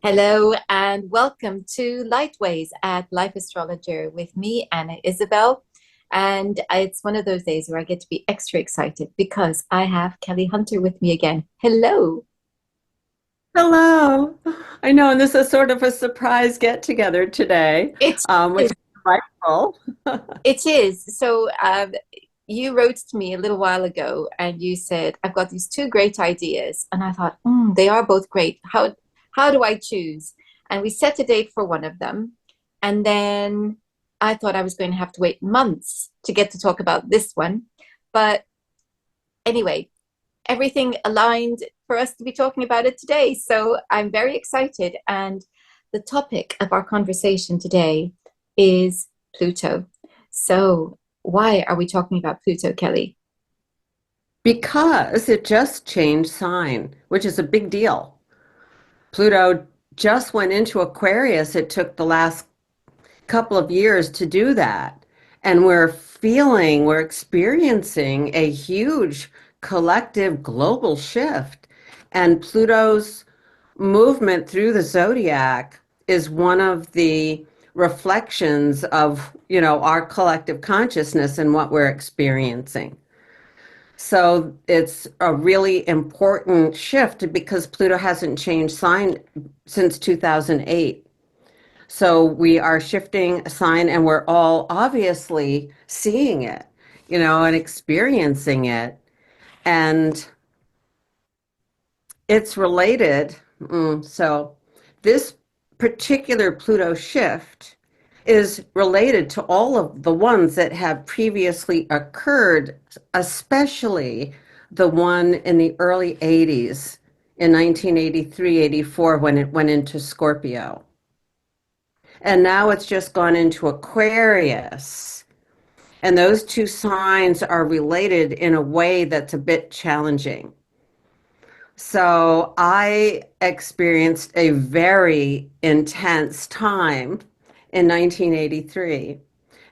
Hello and welcome to Lightways at Life Astrologer with me, Anna Isabel. And it's one of those days where I get to be extra excited because I have Kelley Hunter with me again. Hello. Hello. I know, and this is sort of a surprise get together today, It which is. is delightful. It is. You wrote to me a little while ago and you said, I've got these two great ideas. And I thought, they are both great. How do I choose? And we set a date for one of them. And then I thought I was going to have to wait months to get to talk about this one. But anyway, everything aligned for us to be talking about it today. So I'm very excited. And the topic of our conversation today is Pluto. So, why are we talking about Pluto, Kelley? Because it just changed sign, which is a big deal. Pluto just went into Aquarius. It took the last couple of years to do that. And we're experiencing a huge collective global shift. And Pluto's movement through the zodiac is one of the reflections of, our collective consciousness and what we're experiencing. So it's a really important shift because Pluto hasn't changed sign since 2008. So we are shifting a sign and we're all obviously seeing it, and experiencing it. And it's related. So this particular Pluto shift is related to all of the ones that have previously occurred, especially the one in the early 80s in 1983, 84 when it went into Scorpio. And now it's just gone into Aquarius. And those two signs are related in a way that's a bit challenging. So I experienced a very intense time in 1983,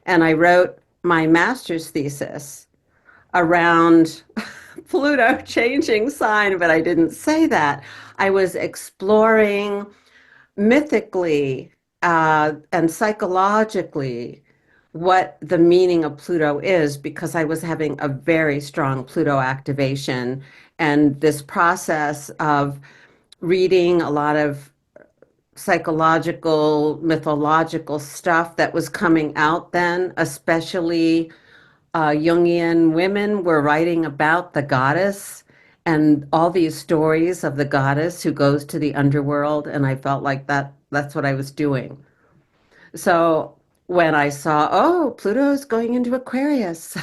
and I wrote my master's thesis around Pluto changing sign, but I didn't say that. I was exploring mythically and psychologically what the meaning of Pluto is because I was having a very strong Pluto activation and this process of reading a lot of psychological, mythological stuff that was coming out then, especially Jungian women were writing about the goddess and all these stories of the goddess who goes to the underworld. And I felt like that's what I was doing. So when I saw, oh, Pluto's going into Aquarius,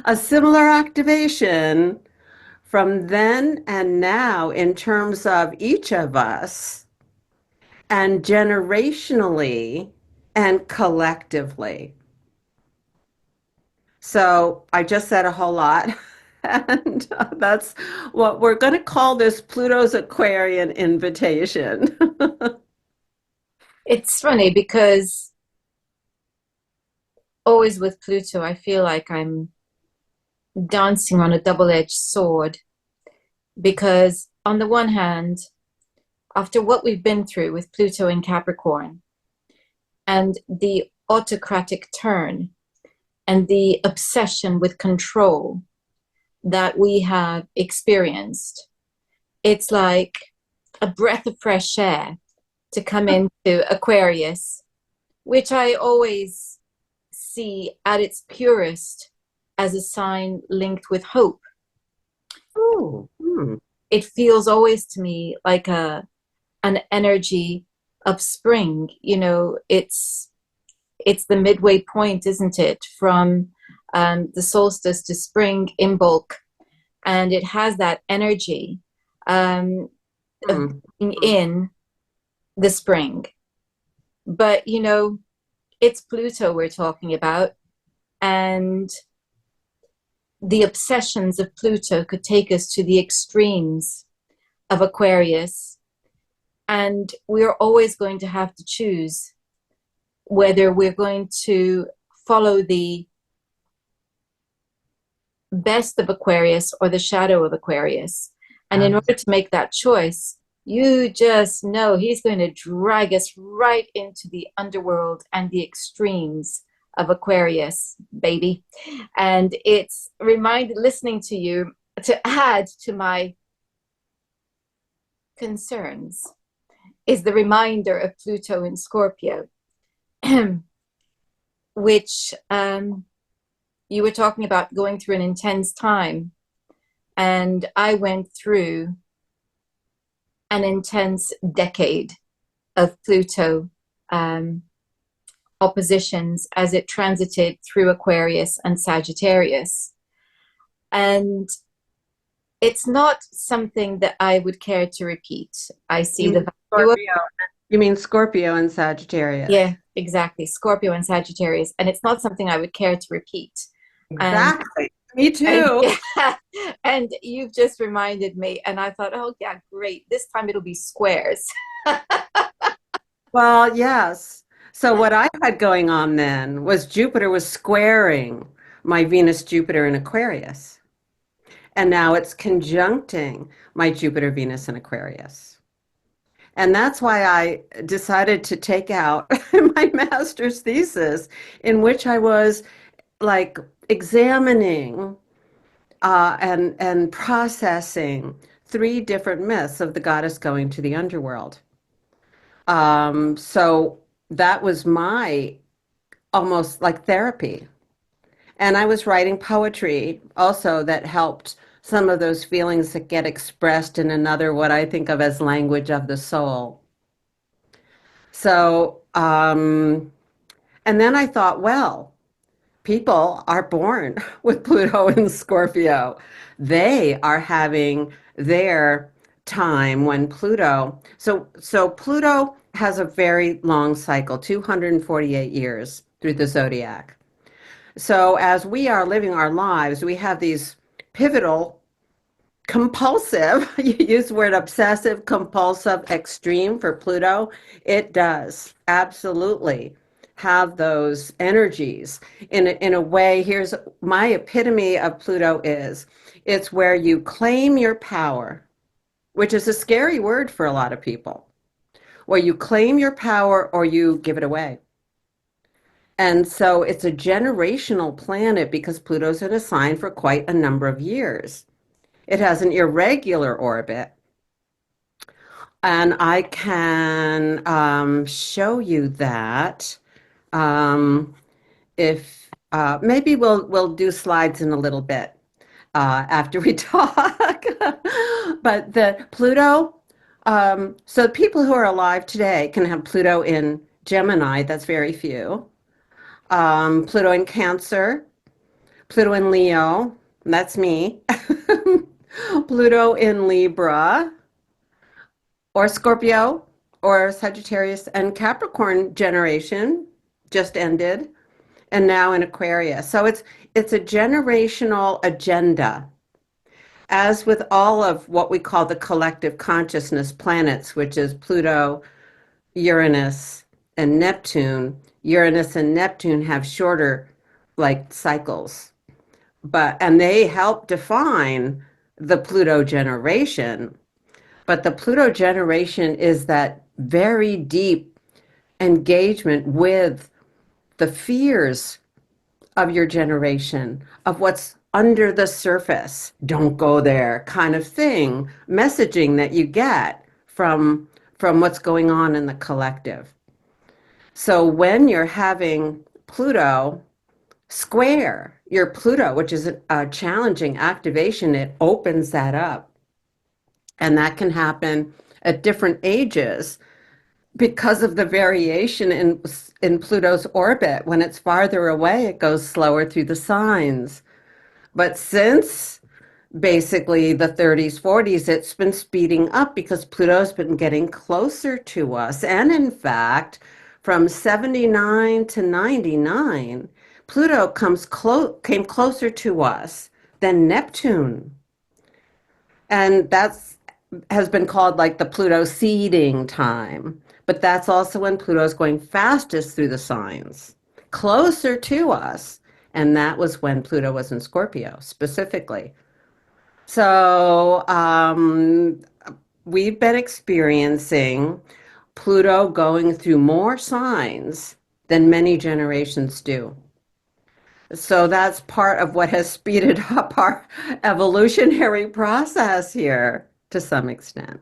a similar activation from then and now in terms of each of us and generationally and collectively. So I just said a whole lot. And that's what we're going to call this Pluto's Aquarian invitation. It's funny because always with Pluto, I feel like I'm dancing on a double-edged sword because, on the one hand, after what we've been through with Pluto in Capricorn and the autocratic turn and the obsession with control that we have experienced, it's like a breath of fresh air to come into Aquarius, which I always see at its purest as a sign linked with hope. Oh, hmm. It feels always to me like an energy of spring. It's the midway point, isn't it, from the solstice to spring in bulk, and it has that energy of Hmm. being in the spring. But it's Pluto we're talking about, and the obsessions of Pluto could take us to the extremes of Aquarius, and we're always going to have to choose whether we're going to follow the best of Aquarius or the shadow of Aquarius. And in order to make that choice, You just know he's going to drag us right into the underworld and the extremes of Aquarius, baby. And it's reminded listening to you to add to my concerns is the reminder of Pluto in Scorpio, which you were talking about going through an intense time. And I went through an intense decade of Pluto um, oppositions as it transited through Aquarius and Sagittarius. And it's not something that I would care to repeat. I You see mean the value of, Scorpio? You mean Scorpio and yeah, Sagittarius? exactly, Scorpio and Sagittarius. And it's not something I would care to repeat. And Exactly. Me and too. yeah, and you've just reminded me, and I thought, oh yeah, great. This time it'll be squares. Well, yes. So what I had going on then was Jupiter was squaring my Venus Jupiter in Aquarius. And now it's conjuncting my Jupiter Venus in Aquarius. And that's why I decided to take out my master's thesis, in which I was like examining and processing three different myths of the goddess going to the underworld. So that was my almost like therapy. And I was writing poetry also that helped some of those feelings that get expressed in another, what I think of as language of the soul. So, and then I thought, well, people are born with Pluto in Scorpio. They are having their time when so Pluto has a very long cycle, 248 years through the zodiac. So as we are living our lives, we have these pivotal, compulsive, you use the word obsessive, compulsive, extreme for Pluto. It does absolutely have those energies. In a way, here's my epitome of Pluto is it's where you claim your power, which is a scary word for a lot of people, where you claim your power or you give it away. And so it's a generational planet because Pluto's in a sign for quite a number of years. It has an irregular orbit, and I can show you that um, if maybe we'll do slides in a little bit after we talk. But the Pluto, so people who are alive today can have Pluto in Gemini. That's very few. Pluto in Cancer, Pluto in Leo, that's me. Pluto in Libra or Scorpio or Sagittarius and Capricorn generation just ended and now in Aquarius. So it's a generational agenda. As with all of what we call the collective consciousness planets, which is Pluto, Uranus, and Neptune, Uranus and Neptune have shorter like cycles, and they help define the Pluto generation. But the Pluto generation is that very deep engagement with the fears of your generation, of what's under the surface, don't go there kind of thing, messaging that you get from what's going on in the collective. So when you're having Pluto square your Pluto, which is a challenging activation, it opens that up. And that can happen at different ages because of the variation in Pluto's orbit. When it's farther away, it goes slower through the signs. But since basically the 30s, 40s, it's been speeding up because Pluto's been getting closer to us. And in fact, from 79 to 99, Pluto came closer to us than Neptune. And that's has been called like the Pluto seeding time. But that's also when Pluto's going fastest through the signs, closer to us. And that was when Pluto was in Scorpio specifically. So, we've been experiencing Pluto going through more signs than many generations do. So that's part of what has speeded up our evolutionary process here to some extent.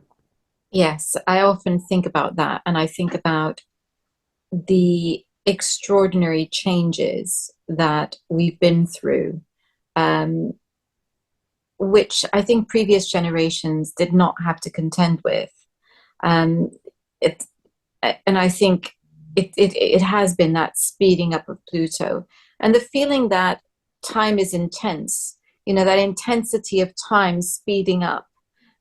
Yes, I often think about that, and I think about the extraordinary changes that we've been through, um, which I think previous generations did not have to contend with. Um, it, and I think it has been that speeding up of Pluto and the feeling that time is intense, that intensity of time speeding up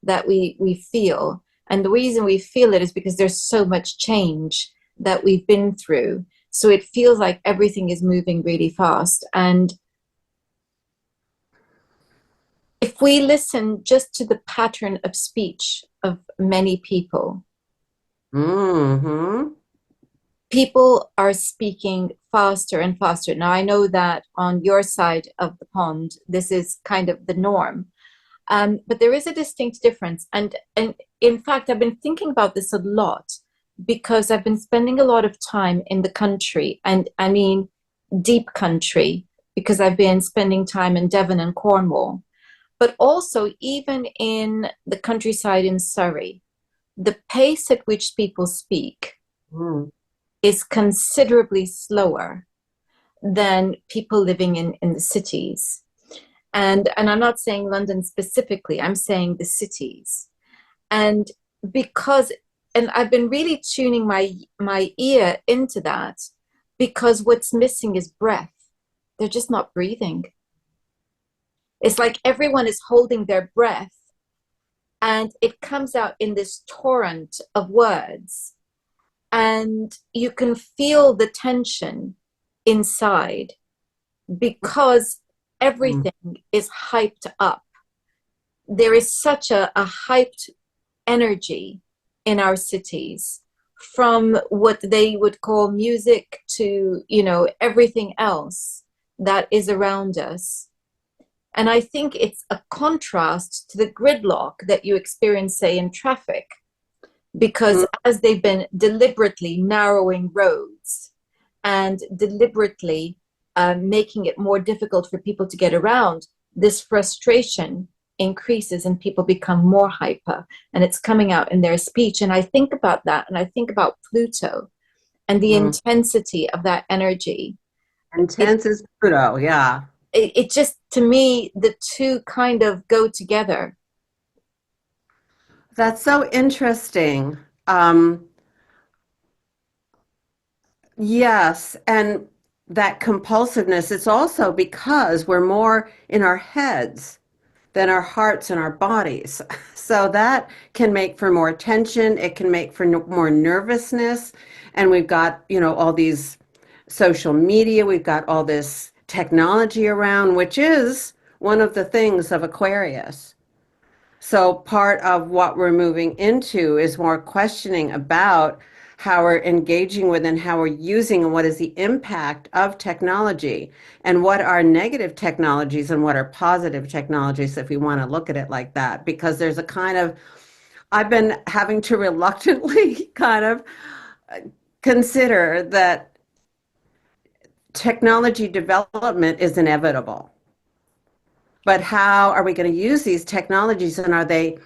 that we feel. And the reason we feel it is because there's so much change that we've been through. So it feels like everything is moving really fast. And if we listen just to the pattern of speech of many people, Hmm. people are speaking faster and faster. Now, I know that on your side of the pond, this is kind of the norm. But there is a distinct difference. And in fact, I've been thinking about this a lot because I've been spending a lot of time in the country, and I mean deep country, because I've been spending time in Devon and Cornwall, but also even in the countryside in Surrey. The pace at which people speak Mm. is considerably slower than people living in the cities. And I'm not saying London specifically, I'm saying the cities. And because and I've been really tuning my ear into that because what's missing is breath. They're just not breathing. It's like everyone is holding their breath and it comes out in this torrent of words. And you can feel the tension inside because Mm. everything is hyped up. There is such a hyped energy in our cities, from what they would call music to, everything else that is around us. And I think it's a contrast to the gridlock that you experience, say, in traffic, because Mm. as they've been deliberately narrowing roads and deliberately making it more difficult for people to get around, this frustration increases and people become more hyper and it's coming out in their speech. And I think about that and I think about Pluto and the Mm. intensity of that energy. It, Intense is Pluto, yeah. it just, to me, the two kind of go together. That's so interesting. Um, yes, and that compulsiveness, it's also because we're more in our heads than our hearts and our bodies. So that can make for more tension. It can make for more nervousness. And we've got, all these social media, we've got all this technology around, which is one of the things of Aquarius. So part of what we're moving into is more questioning about how we're engaging with and how we're using and what is the impact of technology and what are negative technologies and what are positive technologies if we want to look at it like that. Because there's a kind of, I've been having to reluctantly kind of consider that technology development is inevitable. But how are we going to use these technologies and are they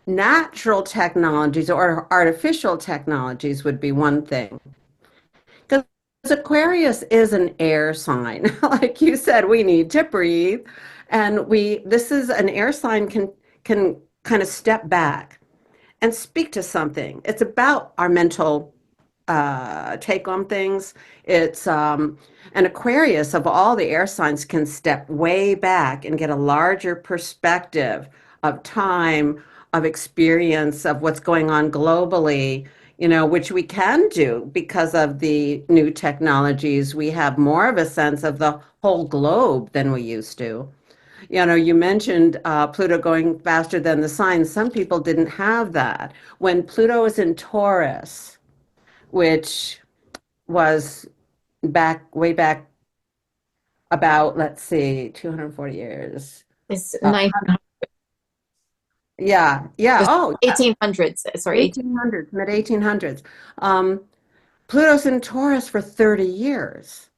natural technologies or artificial technologies would be one thing. Because Aquarius is an air sign. Like you said, we need to breathe. And this is an air sign can kind of step back and speak to something. It's about our mental take on things. It's an Aquarius of all the air signs can step way back and get a larger perspective of time, of experience, of what's going on globally, which we can do because of the new technologies. We have more of a sense of the whole globe than we used to. You mentioned Pluto going faster than the signs. Some people didn't have that. When Pluto is in Taurus, which was way back about, let's see, 240 years. It's Uh, nice. Yeah, yeah. Just Oh, yeah. 1800s, sorry, 18. 1800s, mid 1800s. Um, Pluto's in Taurus for 30 years.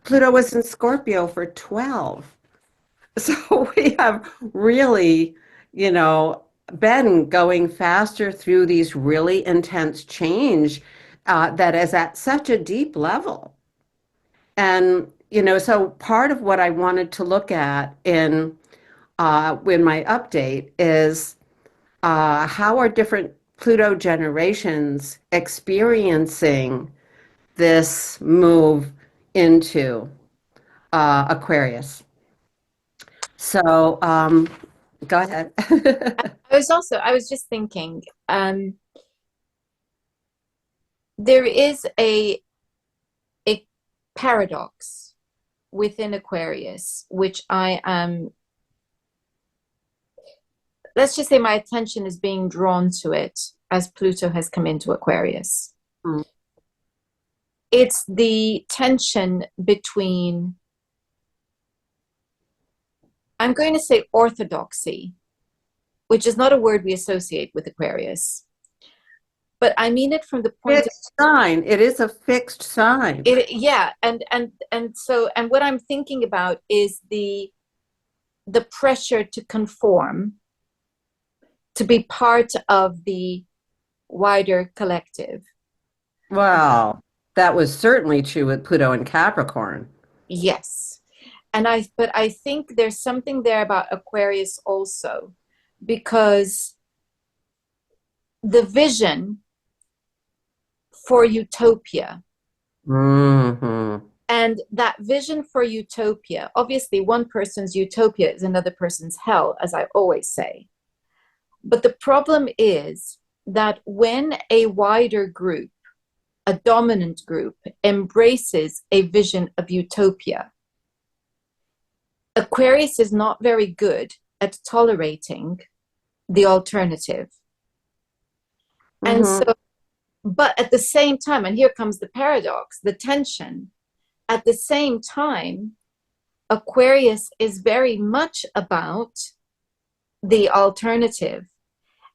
Pluto was in Scorpio for 12. So we have really, you know, been going faster through these really intense change that is at such a deep level. And, so part of what I wanted to look at in my update is how are different Pluto generations experiencing this move into Aquarius? So, go ahead. I was just thinking, there is a paradox within Aquarius, which I am, let's just say my attention is being drawn to it as Pluto has come into Aquarius. It's the tension between, I'm going to say orthodoxy, which is not a word we associate with Aquarius, but I mean it from the point of Fixed sign. It is a fixed sign. it, yeah, and what I'm thinking about is the pressure to conform, to be part of the wider collective. Well, that was certainly true with Pluto and Capricorn. Yes. But I think there's something there about Aquarius also, because the vision for utopia, Hmm. and that vision for utopia, obviously, one person's utopia is another person's hell, as I always say. But the problem is that when a wider group, a dominant group, embraces a vision of utopia, Aquarius is not very good at tolerating the alternative. And Hmm. so, but at the same time, and here comes the paradox, the tension, at the same time, Aquarius is very much about the alternative.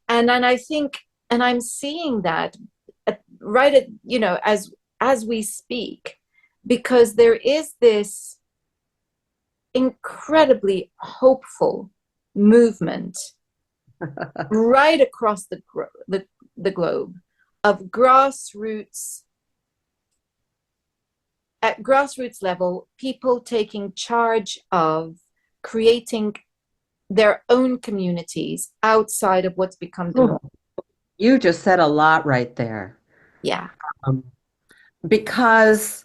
And I think, and I'm seeing that right at, as we speak, because there is this incredibly hopeful movement right across the globe of grassroots, at grassroots level, people taking charge of creating their own communities outside of what's become the norm. You just said a lot right there. Yeah. Um, because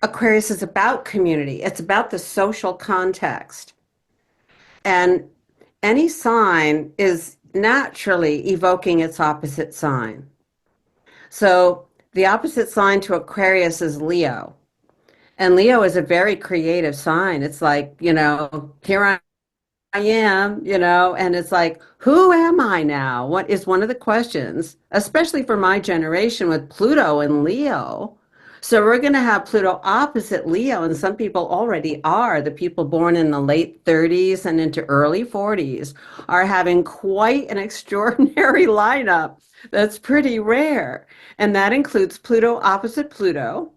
Aquarius is about community, it's about the social context. And any sign is naturally evoking its opposite sign. So the opposite sign to Aquarius is Leo. And Leo is a very creative sign. It's like, here I am, and it's like, who am I now? What is one of the questions, especially for my generation with Pluto and Leo. So we're going to have Pluto opposite Leo, and some people already are. The people born in the late 30s and into early 40s are having quite an extraordinary lineup that's pretty rare. And that includes Pluto opposite Pluto.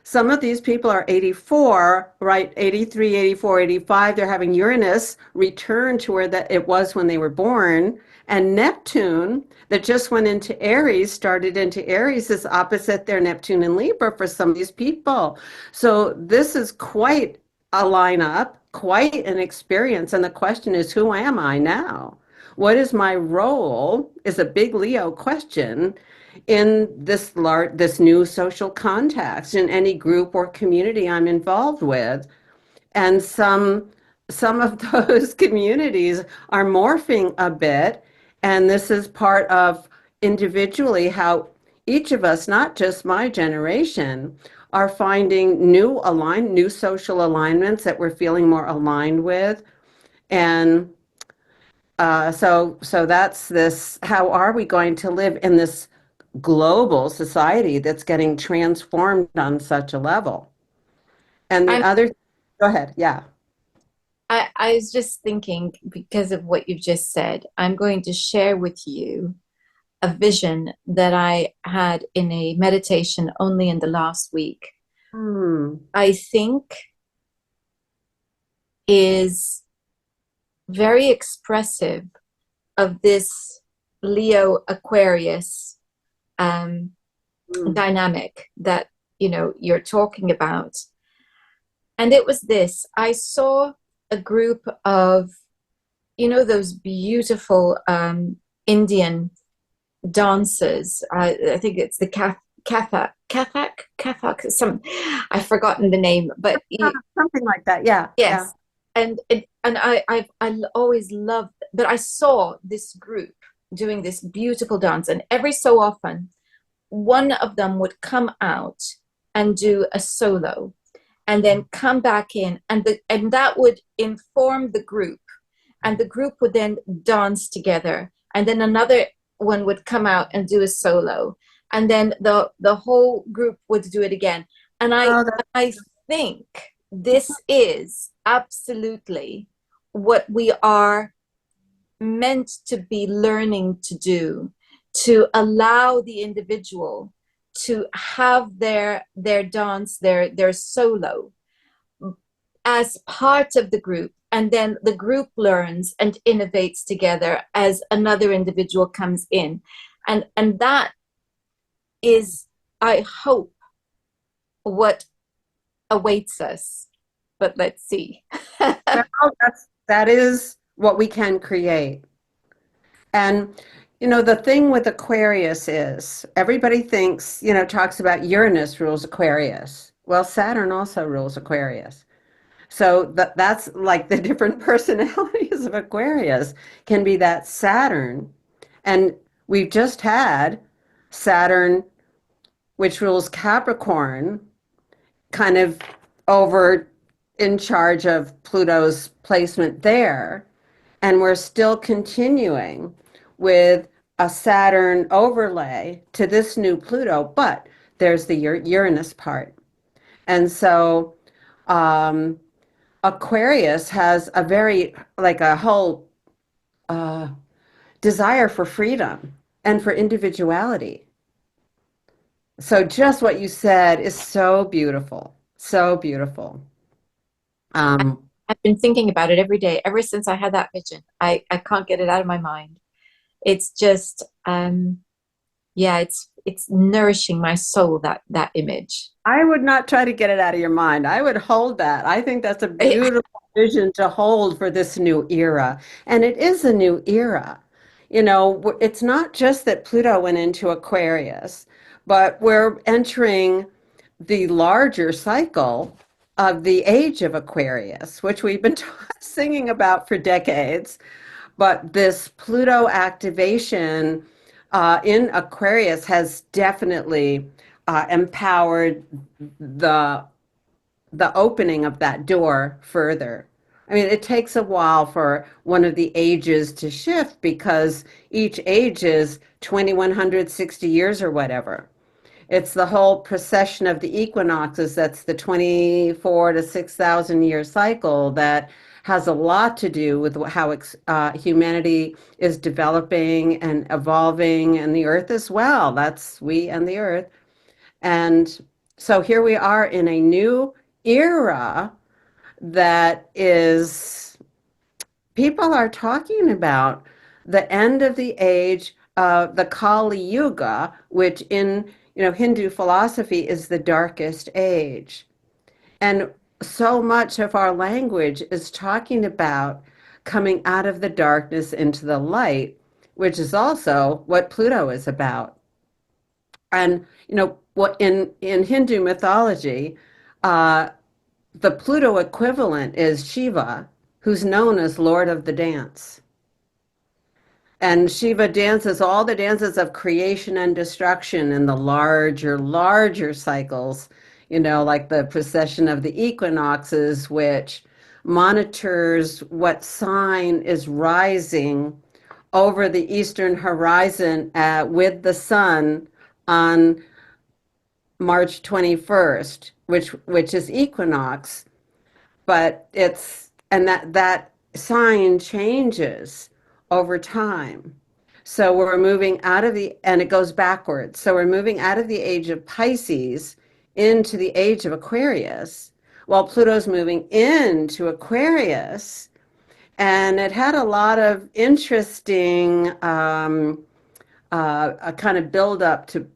Some of these people are 84, right? 83, 84, 85. They're having Uranus return to where that it was when they were born. And Neptune, that just went into Aries, started into Aries, is opposite their Neptune in Libra for some of these people. So this is quite a lineup, quite an experience. And the question is, who am I now? What is my role? Is a big Leo question in this new social context in any group or community I'm involved with. And some of those communities are morphing a bit, and this is part of individually how each of us, not just my generation, are finding new social alignments that we're feeling more aligned with. And so that's this. How are we going to live in this global society that's getting transformed on such a level? And the I'm other, go ahead, yeah. I was just thinking, because of what you've just said, I'm going to share with you a vision that I had in a meditation only in the last week. Hmm. I think is very expressive of this Leo Aquarius um, Hmm. dynamic that you're talking about. And it was this: I saw a group of those beautiful Indian dancers. I think it's the Kathak. Some I've forgotten the name, but Something like that. Yeah, yeah. yes, and I always loved. But I saw this group doing this beautiful dance, and every so often, one of them would come out and do a solo, and then come back in, and that would inform the group, and the group would then dance together, and then another one would come out and do a solo, and then the whole group would do it again. And i Oh, that's i think this is absolutely what we are meant to be learning to do, to allow the individual to have their dance, their solo as part of the group, and then the group learns and innovates together as another individual comes in, and that is, I hope, what awaits us. But let's see. well, that is what we can create. And the thing with Aquarius is everybody thinks, talks about Uranus rules Aquarius. Well, Saturn also rules Aquarius. So that's like the different personalities of Aquarius can be that Saturn. And we've just had Saturn, which rules Capricorn, kind of over in charge of Pluto's placement there. And we're still continuing with a Saturn overlay to this new Pluto, but there's the Uranus part. And so um, Aquarius has a very, like a whole uh, desire for freedom and for individuality. So just what you said is so beautiful, so beautiful. Um, I've been thinking about it every day ever since I had that vision. I can't get it out of my mind. It's just yeah, it's nourishing my soul, that image. I would not try to get it out of your mind. I would hold that. I think that's a beautiful vision to hold for this new era. And it is a new era. It's not just that Pluto went into Aquarius, but we're entering the larger cycle of the age of Aquarius, which we've been singing about for decades. But this Pluto activation in Aquarius has definitely empowered the the opening of that door further. I mean, it takes a while for one of the ages to shift because each age is 2160 years or whatever. It's the whole precession of the equinoxes that's the 24 to 6,000 year cycle that has a lot to do with how humanity is developing and evolving, and the earth as well. That's we and the earth. And so here we are in a new era that is, people are talking about the end of the age of the Kali Yuga, which in Hindu philosophy is the darkest age. And so much of our language is talking about coming out of the darkness into the light, which is also what Pluto is about. And what in Hindu mythology, uh, the Pluto equivalent is Shiva, who's known as Lord of the Dance. And Shiva dances all the dances of creation and destruction in the larger cycles, like the precession of the equinoxes, which monitors what sign is rising over the eastern horizon with the sun on March 21st, which is equinox, but it's and that sign changes over time. So we're moving out of the, and it goes backwards. So we're moving out of the age of Pisces into the age of Aquarius, while Pluto's moving into Aquarius. And it had a lot of interesting a kind of build up to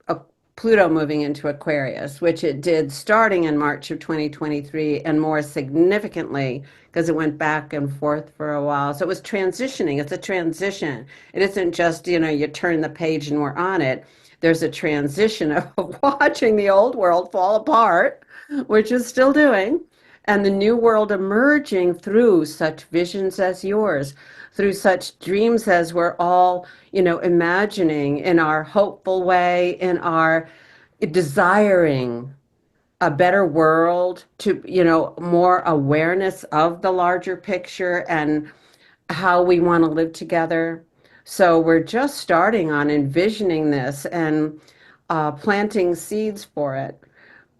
Pluto moving into Aquarius, which it did starting in March of 2023 and more significantly because it went back and forth for a while. So it was transitioning. It's a transition. It isn't just, you turn the page and we're on it. There's a transition of watching the old world fall apart, which is still doing, and the new world emerging through such visions as yours, through such dreams as we're all, imagining in our hopeful way, in our desiring a better world, to, more awareness of the larger picture and how we want to live together. So we're just starting on envisioning this and planting seeds for it.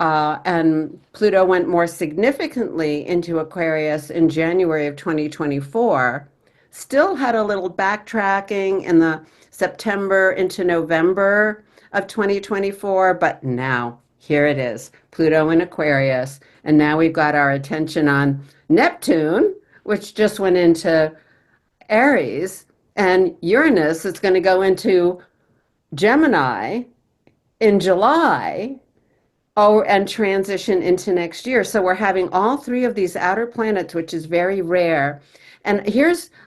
And Pluto went more significantly into Aquarius in January of 2024. Still had a little backtracking in the September into November of 2024, but now here it is, Pluto in Aquarius. And now we've got our attention on Neptune, which just went into Aries, and Uranus is going to go into Gemini in July. Oh, and transition into next year. So we're having all three of these outer planets, which is very rare. And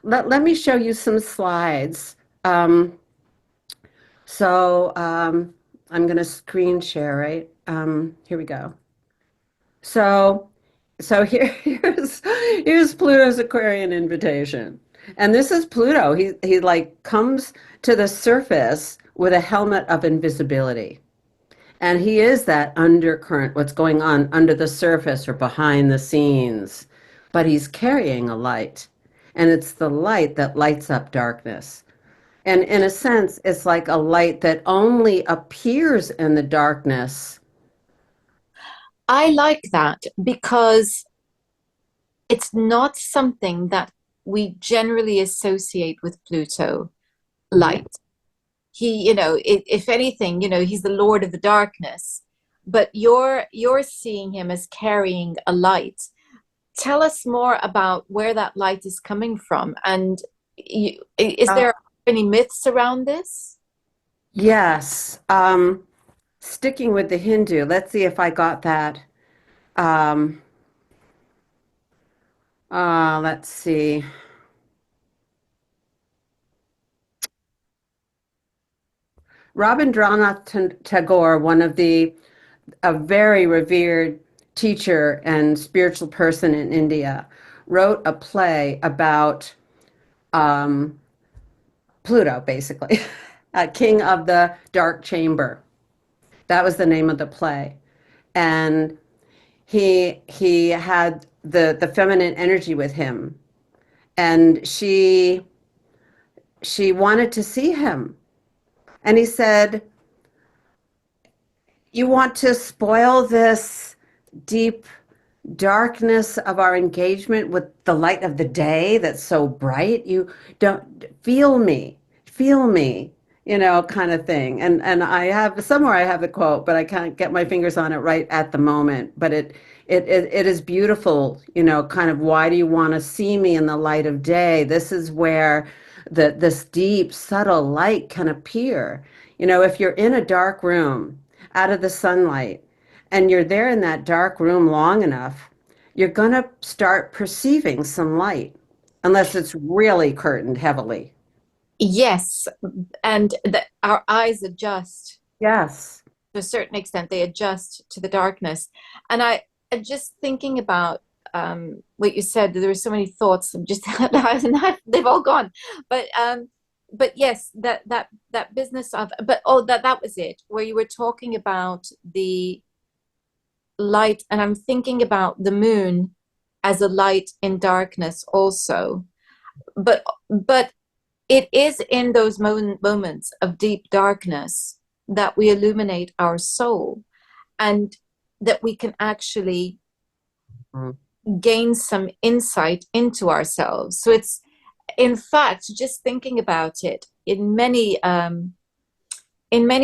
let me show you some slides. Um, so I'm going to screen share, right? Here we go. So, so here's Pluto's Aquarian invitation. And this is Pluto. He like comes to the surface with a helmet of invisibility. And he is that undercurrent, what's going on under the surface or behind the scenes. But he's carrying a light. And it's the light that lights up darkness. And in a sense, it's like a light that only appears in the darkness. I like that because it's not something that we generally associate with Pluto, Mhm. light. He, if anything, he's the Lord of the darkness, but you're seeing him as carrying a light. Tell us more about where that light is coming from, and is Uh, there any myths around this? yes. Sticking with the Hindu, let's see if I got that. Um, let's see. Rabindranath Tagore, one of the a very revered teacher and spiritual person in India, wrote a play about um, Pluto, basically, King of the Dark Chamber. That was the name of the play, and he had the feminine energy with him, and she wanted to see him, and he said, "You want to spoil this deep darkness of our engagement with the light of the day that's so bright. You don't feel me, kind of thing." And I have somewhere I have the quote, but I can't get my fingers on it right at the moment. But it is beautiful, kind of, why do you want to see me in the light of day? This is where this deep, subtle light can appear. If you're in a dark room out of the sunlight, and you're there in that dark room long enough, you're going to start perceiving some light, unless it's really curtained heavily. Yes, and our eyes adjust Yes. to a certain extent. They adjust to the darkness, and I just thinking about what you said. There were so many thoughts. I'm just they've all gone, but yes, that business of, but oh, that was it, where you were talking about the light, and I'm thinking about the moon as a light in darkness also. But it is in those moments of deep darkness that we illuminate our soul, and that we can actually gain some insight into ourselves. So it's, in fact, just thinking about it, in many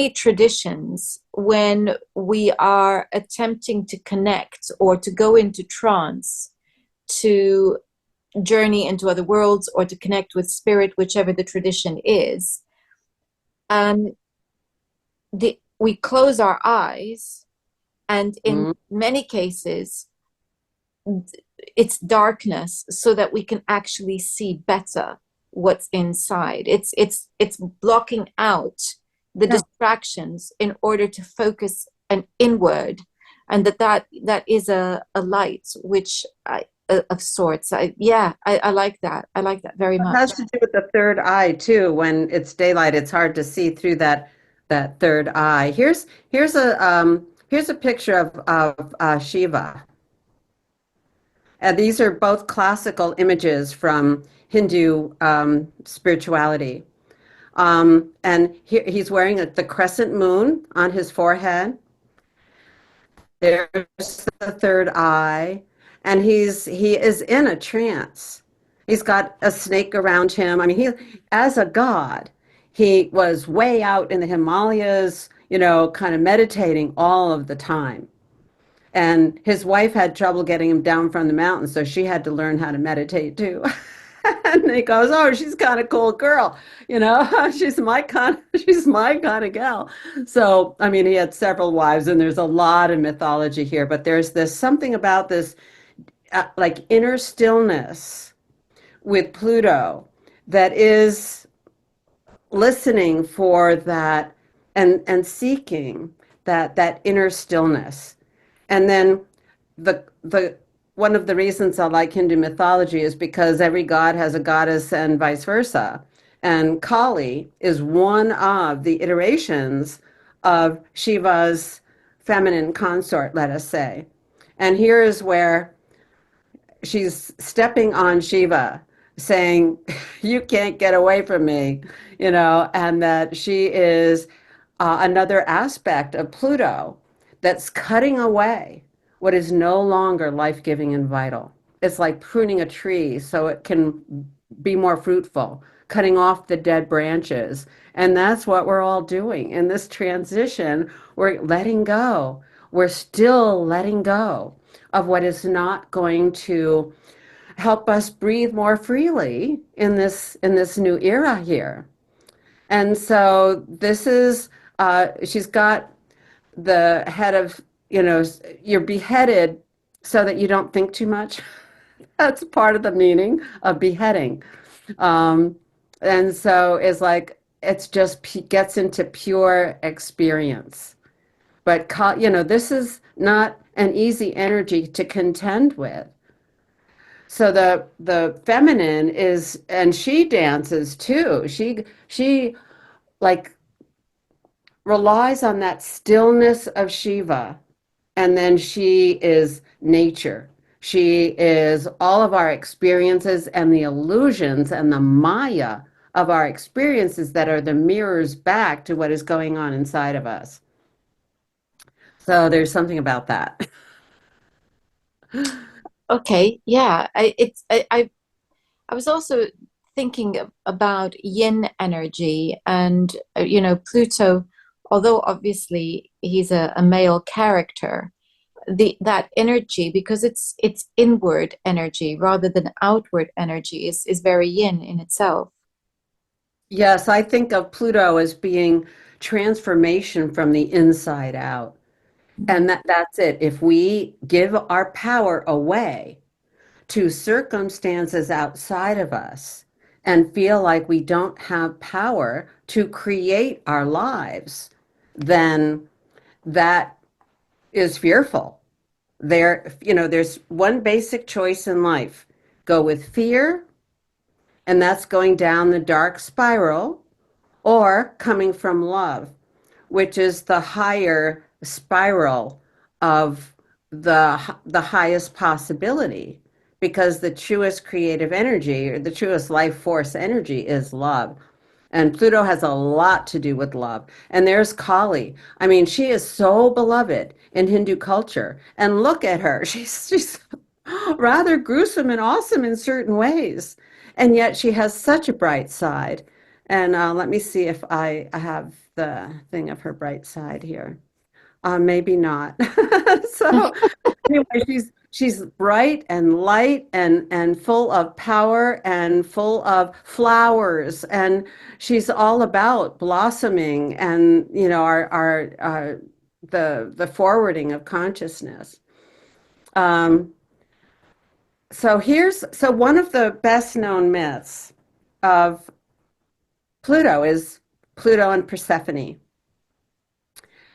traditions, when we are attempting to connect or to go into trance, to journey into other worlds or to connect with spirit, whichever the tradition is, um, we close our eyes, and in Mm. many cases, it's darkness so that we can actually see better what's inside. It's blocking out the Yeah. distractions in order to focus an inward, and that is a light which of sorts. I like that. I like that very It much. has to do with the third eye too. When it's daylight, it's hard to see through that third eye. Here's a picture of Shiva. And these are both classical images from Hindu spirituality. And he's wearing the crescent moon on his forehead. There's the third eye, and he is in a trance. He's got a snake around him. I mean, he as a god, he was way out in the Himalayas, kind of meditating all of the time. And his wife had trouble getting him down from the mountain, so she had to learn how to meditate too. And he goes, "Oh, she's kind of cool girl, she's my kind of gal." So, I mean, he had several wives, and there's a lot of mythology here, but there's this something about this like inner stillness with Pluto that is listening for that and seeking that inner stillness. And then the one of the reasons I like Hindu mythology is because every god has a goddess and vice versa. And Kali is one of the iterations of Shiva's feminine consort, let us say. And here is where she's stepping on Shiva, saying, "You can't get away from me," and that she is another aspect of Pluto that's cutting away what is no longer life giving and vital. It's like pruning a tree so it can be more fruitful, cutting off the dead branches. And that's what we're all doing in this transition. We're letting go. We're still letting go of what is not going to help us breathe more freely in this new era here. And so this is she's got the head of, you're beheaded so that you don't think too much. That's part of the meaning of beheading. Um, and so it's like it's just gets into pure experience. But this is not an easy energy to contend with. So the feminine is, and she dances too. She like relies on that stillness of Shiva, and then she is nature. She is all of our experiences and the illusions and the Maya of our experiences that are the mirrors back to what is going on inside of us. So there's something about that. Okay, yeah. I was also thinking about yin energy, and Pluto, although obviously he's a male character, the that energy, because it's inward energy rather than outward energy, is very yin in itself. Yes, I think of Pluto as being transformation from the inside out. And that's it. If we give our power away to circumstances outside of us and feel like we don't have power to create our lives, then that is fearful. There's one basic choice in life. Go with fear, and that's going down the dark spiral, or coming from love, which is the higher spiral of the highest possibility, because the truest creative energy or the truest life force energy is love. And Pluto has a lot to do with love. And there's Kali. I mean, she is so beloved in Hindu culture. And look at her. She's rather gruesome and awesome in certain ways. And yet she has such a bright side. And let me see if I have the thing of her bright side here. Maybe not. So anyway, she's bright and light and full of power and full of flowers, and she's all about blossoming and our the forwarding of consciousness. Um, so one of the best known myths of Pluto is Pluto and Persephone,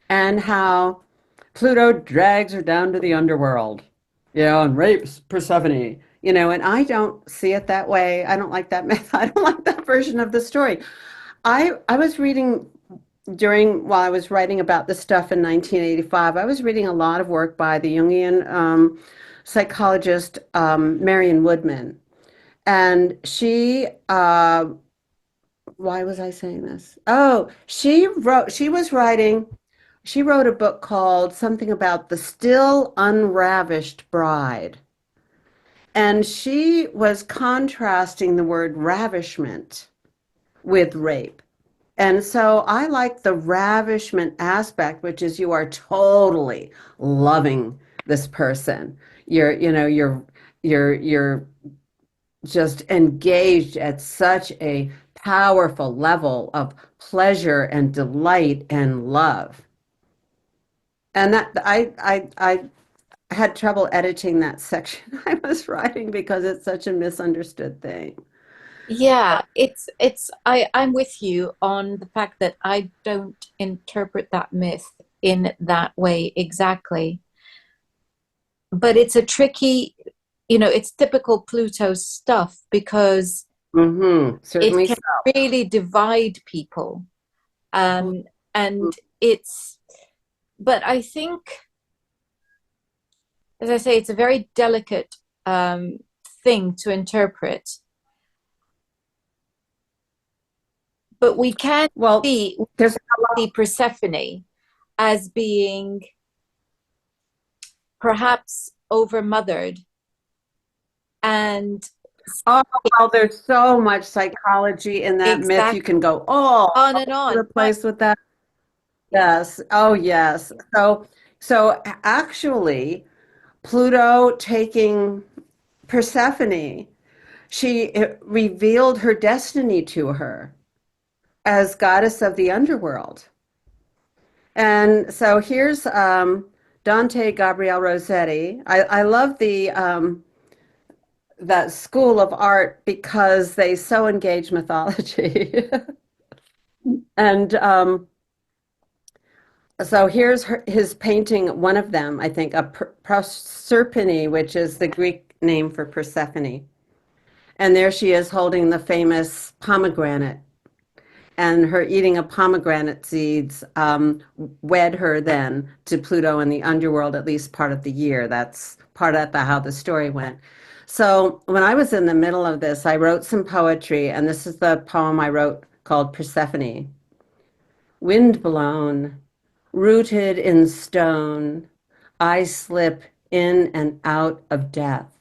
and how Pluto drags her down to the underworld, and rapes Persephone. And I don't see it that way. I don't like that myth. I don't like that version of the story. I was reading while I was writing about this stuff in 1985. I was reading a lot of work by the Jungian psychologist Marion Woodman, and why was I saying this? Oh, she wrote a book called something about the still unravished bride. And she was contrasting the word ravishment with rape. And so I like the ravishment aspect, which is you are totally loving this person. You're just engaged at such a powerful level of pleasure and delight and love. And that I had trouble editing that section I was writing because it's such a misunderstood thing. Yeah, I'm with you on the fact that I don't interpret that myth in that way exactly. But it's a tricky, it's typical Pluto stuff because it Certainly can so. really divide people. Um, and it's, but I think, as I say, it's a very delicate thing to interpret. But we can Well, see there's Persephone as being perhaps overmothered and oh, well, there's so much psychology in that myth. exact You can go all on and over on. the place with that. Yes. Oh, yes. So actually, Pluto taking Persephone, she revealed her destiny to her as goddess of the underworld. And so here's Dante Gabriel Rossetti. I love that school of art because they so engage mythology. And so here's his painting, one of them, I think, a Proserpine, which is the Greek name for Persephone. And there she is holding the famous pomegranate. And her eating of pomegranate seeds wed her then to Pluto in the underworld, at least part of the year. That's part of how the story went. So when I was in the middle of this, I wrote some poetry, and this is the poem I wrote called Persephone. Wind blown, rooted in stone, I slip in and out of death.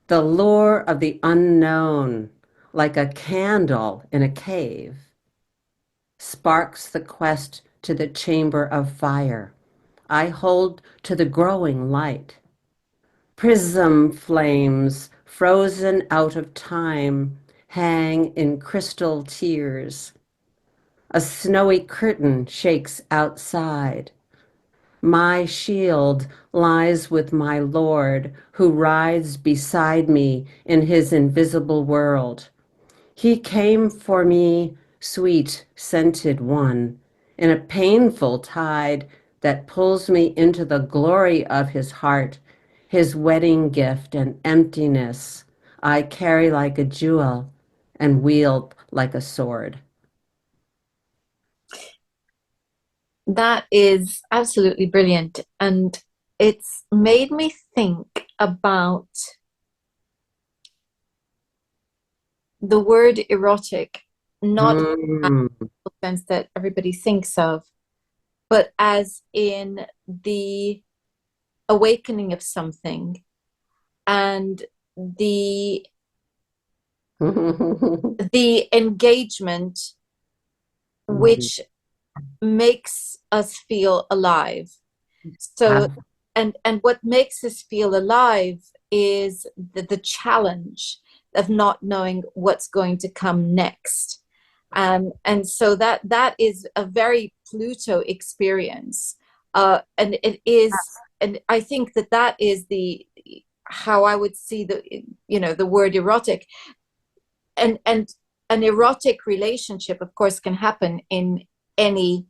The lure of the unknown, like a candle in a cave, sparks the quest to the chamber of fire. I hold to the growing light. Prism flames, frozen out of time, hang in crystal tears. A snowy curtain shakes outside. My shield lies with my Lord, who rides beside me in his invisible world. He came for me, sweet, scented one, in a painful tide that pulls me into the glory of his heart, his wedding gift and emptiness. I carry like a jewel and wield like a sword. that is absolutely brilliant. And it's made me think about the word erotic, not in Mm, the sense that everybody thinks of, but as in the awakening of something. and the the engagement which makes us feel alive. So, and what makes us feel alive is the challenge of not knowing what's going to come next. And so that is a very Pluto experience. And it is, and I think that that is the how I would see the, you know, the word erotic. And an erotic relationship, of course, can happen in any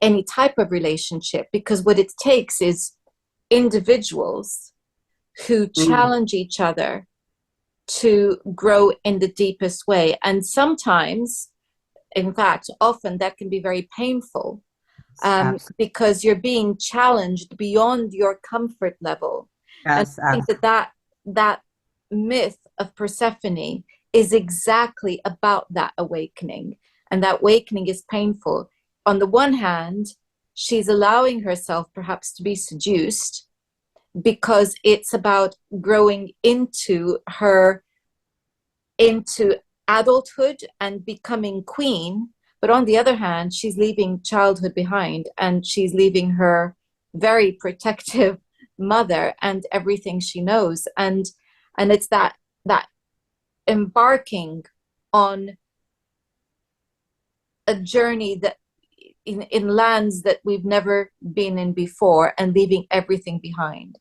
any type of relationship, because what it takes is individuals who Mm, challenge each other to grow in the deepest way. And sometimes, in fact, often that can be very painful, absolutely. because you're being challenged beyond your comfort level. And Yes, I think that that myth of Persephone is exactly about that awakening. And that awakening is painful. On the one hand, she's allowing herself perhaps to be seduced because it's about growing into adulthood and becoming queen. But on the other hand, she's leaving childhood behind, and she's leaving her very protective mother and everything she knows. And it's that embarking on a journey that in lands that we've never been in before, and leaving everything behind.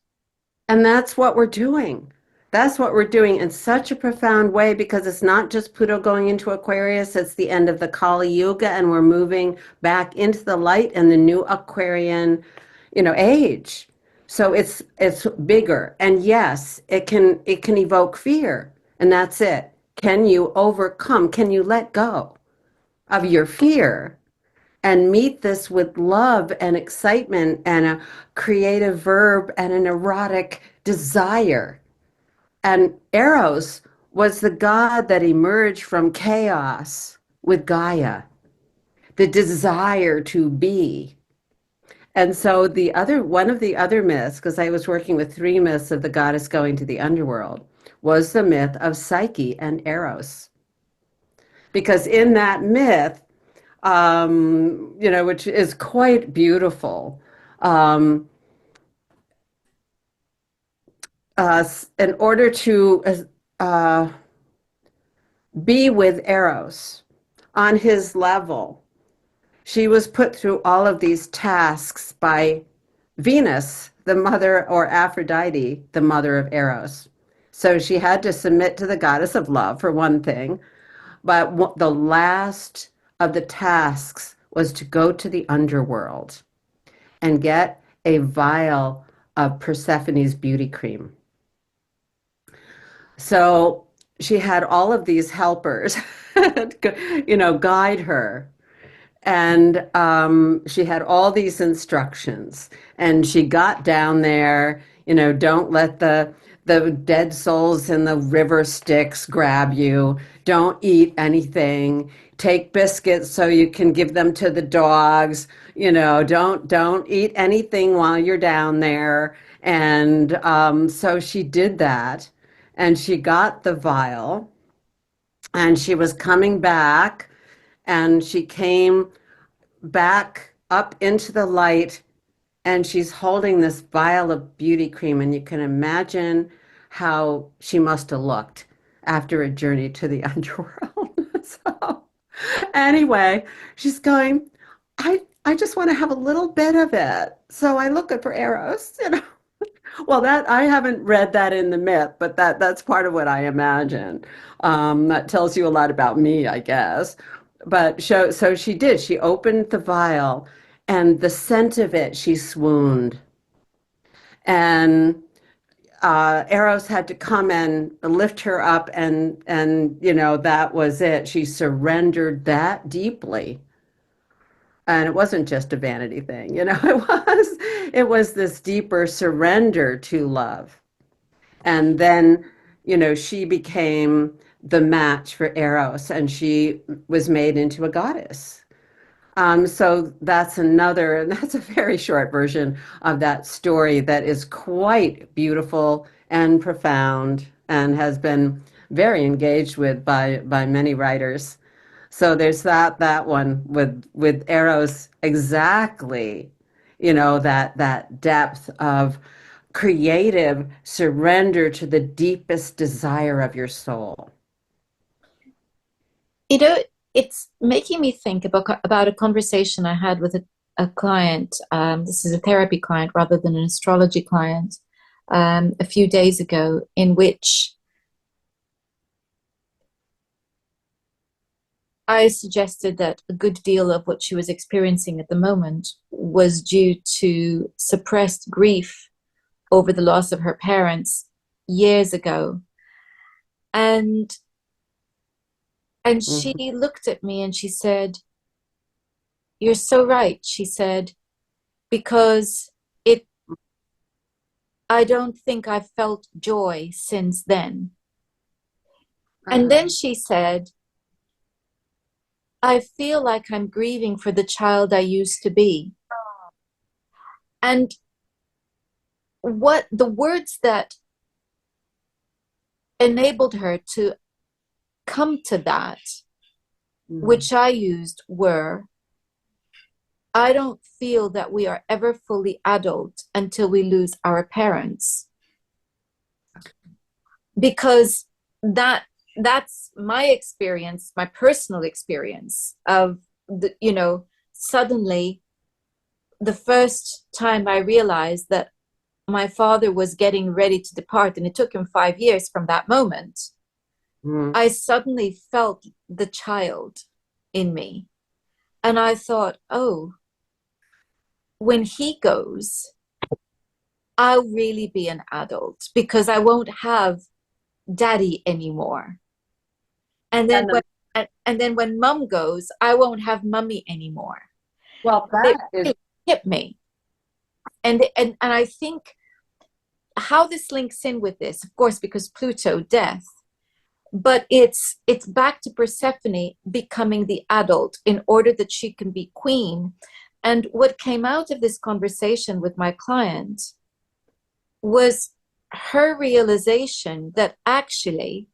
And that's what we're doing. That's what we're doing in such a profound way because it's not just Pluto going into Aquarius, it's the end of the Kali Yuga and we're moving back into the light and the new Aquarian, age. So it's bigger. And yes, it can evoke fear. And that's it. Can you overcome? Can you let go of your fear and meet this with love and excitement and a creative verb and an erotic desire? And Eros was the god that emerged from chaos with Gaia, the desire to be. And so the other one of the other myths, because I was working with three myths of the goddess going to the underworld, was the myth of Psyche and Eros. Because in that myth, which is quite beautiful. Um, in order to uh, be with Eros on his level, she was put through all of these tasks by Venus, the mother, or Aphrodite, the mother of Eros. So she had to submit to the goddess of love, for one thing. But the last of the tasks was to go to the underworld and get a vial of Persephone's beauty cream. So she had all of these helpers, guide her. And she had all these instructions. And she got down there, don't let the dead souls in the river Styx grab you. Don't eat anything. Take biscuits so you can give them to the dogs. Don't eat anything while you're down there. And so she did that, and she got the vial, and she was coming back, and she came back up into the light, and she's holding this vial of beauty cream, and you can imagine how she must have looked after a journey to the underworld. So anyway, she's going, I just want to have a little bit of it. So I look at for Eros. Well, that I haven't read that in the myth, but that's part of what I imagine. That tells you a lot about me, I guess. But so she did. She opened the vial, and the scent of it, she swooned. And Eros had to come and lift her up, and that was it. She surrendered that deeply. And it wasn't just a vanity thing, it was this deeper surrender to love. And then, she became the match for Eros, and she was made into a goddess. So and that's a very short version of that story that is quite beautiful and profound and has been very engaged with by many writers. So there's that one with Eros exactly, that depth of creative surrender to the deepest desire of your soul. You know, it's making me think about a conversation I had with a client. This is a therapy client rather than an astrology client, a few days ago, in which I suggested that a good deal of what she was experiencing at the moment was due to suppressed grief over the loss of her parents years ago. And she Mhm. looked at me and she said, "You're so right," she said, "because it I don't think I've felt joy since then." And Ah, then she said, "I feel like I'm grieving for the child I used to be." And what the words that enabled her to come to that, mm, which I used, were, "I don't feel that we are ever fully adult until we lose our parents." Because that's my experience, my personal experience of suddenly the first time I realized that my father was getting ready to depart, and it took him 5 years from that moment, mm. I suddenly felt the child in me. And I thought, oh, when he goes, I'll really be an adult because I won't have daddy anymore. And then And when the, and then when mom goes, I won't have mummy anymore. well, It that is, really hit me. And I think how this links in with this, of course, because Pluto, death, but it's back to Persephone becoming the adult in order that she can be queen. And what came out of this conversation with my client was her realization that actually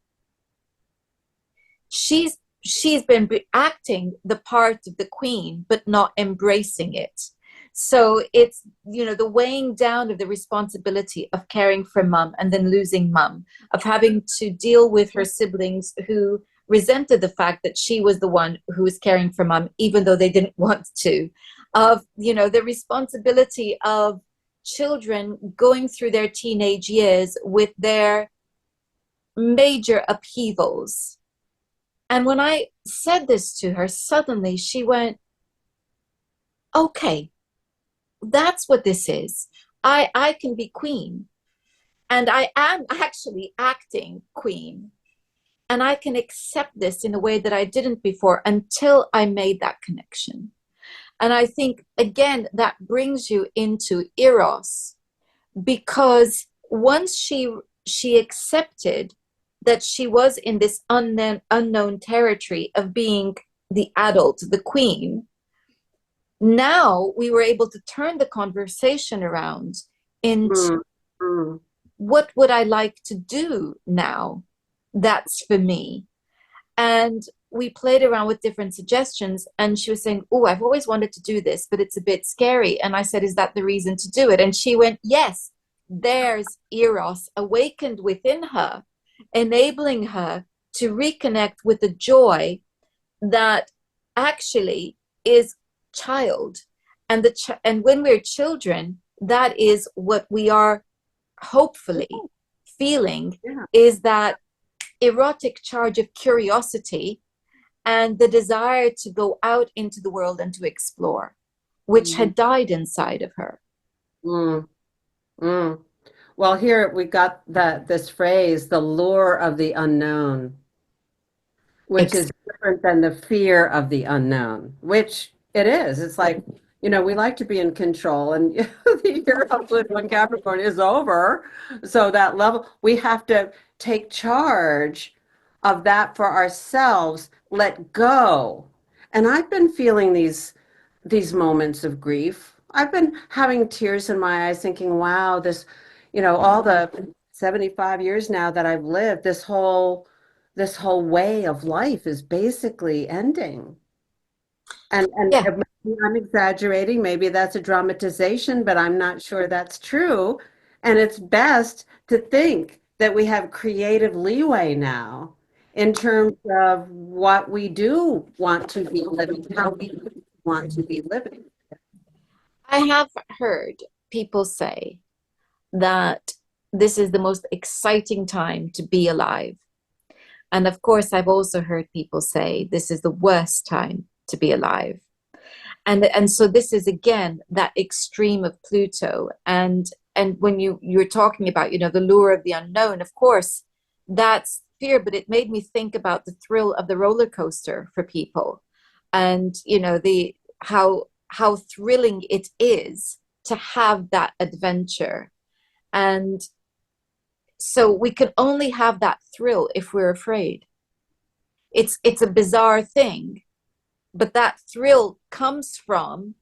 she's been acting the part of the queen but not embracing it. So it's the weighing down of the responsibility of caring for mom and then losing mom, of having to deal with her siblings who resented the fact that she was the one who was caring for mom even though they didn't want to, of the responsibility of children going through their teenage years with their major upheavals. And when I said this to her, suddenly she went, "Okay, that's what this is. I can be queen. And I am actually acting queen. And I can accept this in a way that I didn't before until I made that connection." And I think, again, that brings you into Eros, because once she accepted that she was in this unknown territory of being the adult, the queen, now we were able to turn the conversation around into, mm, mm, what would I like to do now that's for me? And we played around with different suggestions, and she was saying, "Oh, I've always wanted to do this, but it's a bit scary." And I said, "Is that the reason to do it?" And she went, "Yes, there's Eros awakened within her, enabling her to reconnect with the joy that actually is child. And and when we're children, that is what we are hopefully feeling, yeah. is that erotic charge of curiosity and the desire to go out into the world and to explore, which Mm, had died inside of her." mm, mm. Well, here we got this phrase, the lure of the unknown, which Ex- is different than the fear of the unknown, which it is. It's like, we like to be in control, and the year of Pluto and Capricorn is over. So that level, we have to take charge of that for ourselves, let go. And I've been feeling these moments of grief. I've been having tears in my eyes thinking, wow, this, all the 75 years now that I've lived, this whole way of life is basically ending. And Yeah, maybe I'm exaggerating, maybe that's a dramatization, but I'm not sure that's true. And it's best to think that we have creative leeway now in terms of what we do want to be living, how we want to be living. I have heard people say that this is the most exciting time to be alive. And of course, I've also heard people say this is the worst time to be alive. And so this is again that extreme of Pluto. And when you're talking about, the lure of the unknown, of course, that's fear, but it made me think about the thrill of the roller coaster for people. And the how thrilling it is to have that adventure. And so we can only have that thrill if we're afraid. It's a bizarre thing, but that thrill comes from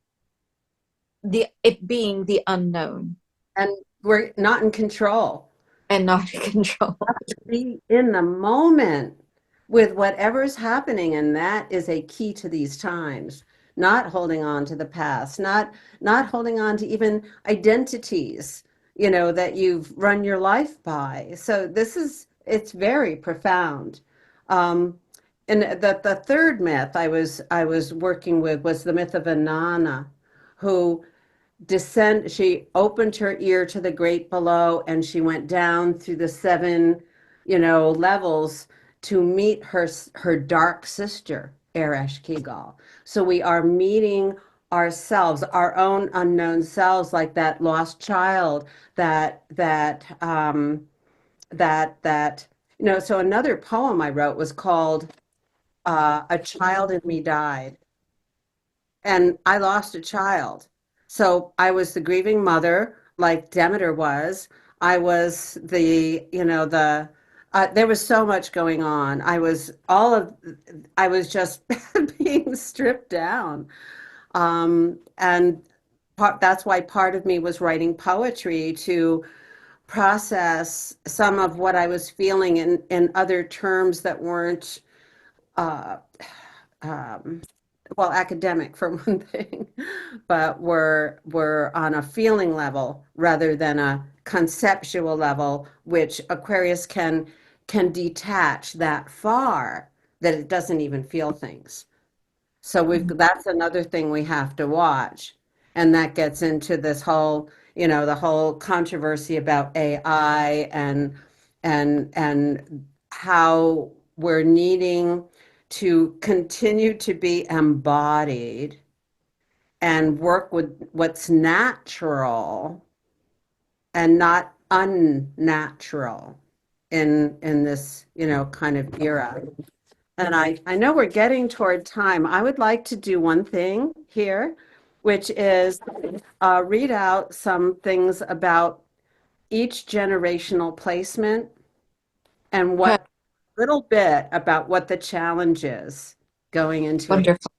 the it being the unknown And we're not in control. and not in control. Be in the moment with whatever's happening, and that is a key to these times. Not holding on to the past, not holding on to even identities, that you've run your life by. So it's very profound. um and the third myth I was working with was the myth of Inanna, who she opened her ear to the great below, and she went down through the seven, levels to meet her dark sister, Eresh Kigal. So we are meeting ourselves, our own unknown selves, like that lost child that. So another poem I wrote was called A Child in Me Died, and I lost a child. So I was the grieving mother, like Demeter was. I was there was so much going on. I was just being stripped down. And that's why part of me was writing poetry to process some of what I was feeling in other terms that weren't uh, um, well, academic for one thing, but we're on a feeling level rather than a conceptual level, which Aquarius can detach that far that it doesn't even feel things. So that's another thing we have to watch. And that gets into this whole, the whole controversy about AI and how we're needing to continue to be embodied and work with what's natural and not unnatural in this, kind of era. And I know we're getting toward time. I would like to do one thing here, which is read out some things about each generational placement and Okay, what little bit about what the challenge is going into it. wonderful.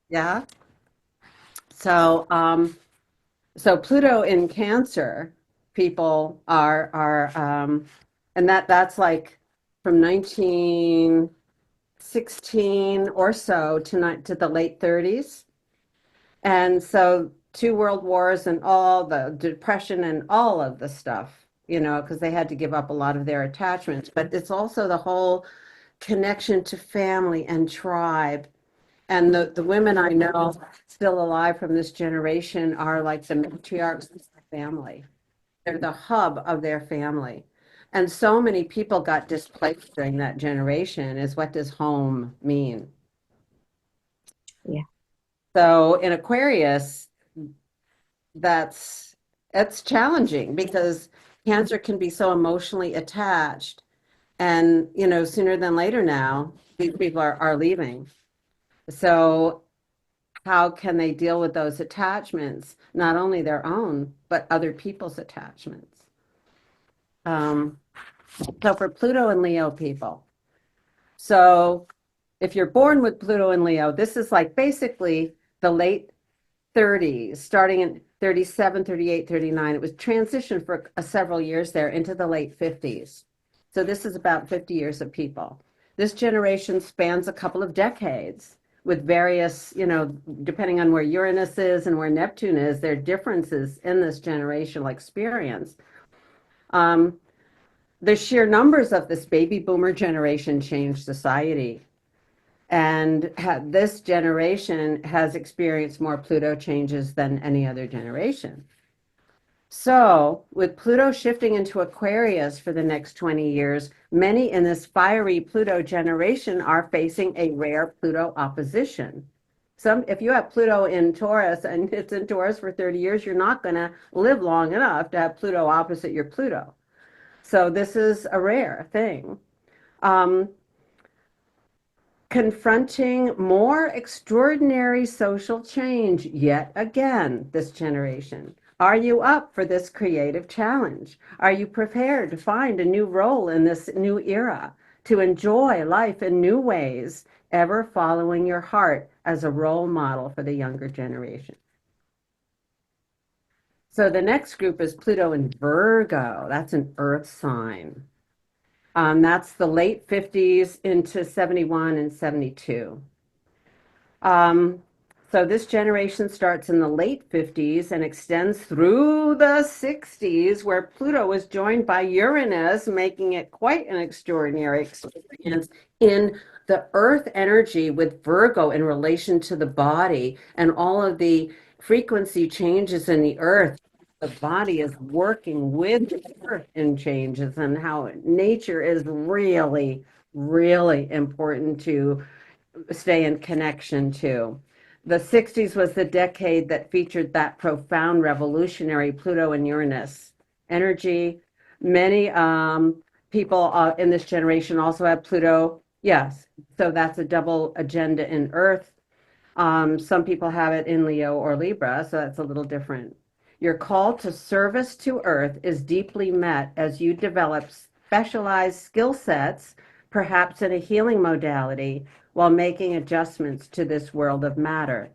Yeah. So Pluto in Cancer, people and that's like from 1916 or so to the late 30s. And so two world wars and all the depression and all of the stuff, because they had to give up a lot of their attachments. But it's also the whole connection to family and tribe. And the women I know still alive from this generation are like the matriarchs of the family. They're the hub of their family. And so many people got displaced during that generation. Is what does home mean? Yeah, So in Aquarius, that's it's challenging because Cancer can be so emotionally attached. And, sooner than later now, these people are leaving. So how can they deal with those attachments, not only their own, but other people's attachments? Um, so for Pluto and Leo people, so if you're born with Pluto and Leo, this is like basically the late 30s, starting in 37, 38, 39. It was transitioned for several years there into the late 50s. So this is about 50 years of people. This generation spans a couple of decades with various, depending on where Uranus is and where Neptune is, there are differences in this generational experience. Um, the sheer numbers of this baby boomer generation changed society. And this generation has experienced more Pluto changes than any other generation. So, with Pluto shifting into Aquarius for the next 20 years, many in this fiery Pluto generation are facing a rare Pluto opposition. If you have Pluto in Taurus and it's in Taurus for 30 years, you're not going to live long enough to have Pluto opposite your Pluto. So, this is a rare thing. Um, Confronting more extraordinary social change yet again this generation. Are you up for this creative challenge? Are you prepared to find a new role in this new era, to enjoy life in new ways, ever following your heart as a role model for the younger generation? So the next group is Pluto in Virgo. That's an earth sign. That's the late 50s into 71 and 72. Um, so this generation starts in the late 50s and extends through the 60s, where Pluto was joined by Uranus, making it quite an extraordinary experience in the Earth energy with Virgo in relation to the body and all of the frequency changes in the Earth. The body is working with the Earth in changes, and how nature is really, really important to stay in connection to. The 60s was the decade that featured that profound revolutionary Pluto and Uranus energy. Many people in this generation also have Pluto. Yes, so that's a double agenda in Earth. Some people have it in Leo or Libra, so that's a little different. Your call to service to Earth is deeply met as you develop specialized skill sets, perhaps in a healing modality, while making adjustments to this world of matter.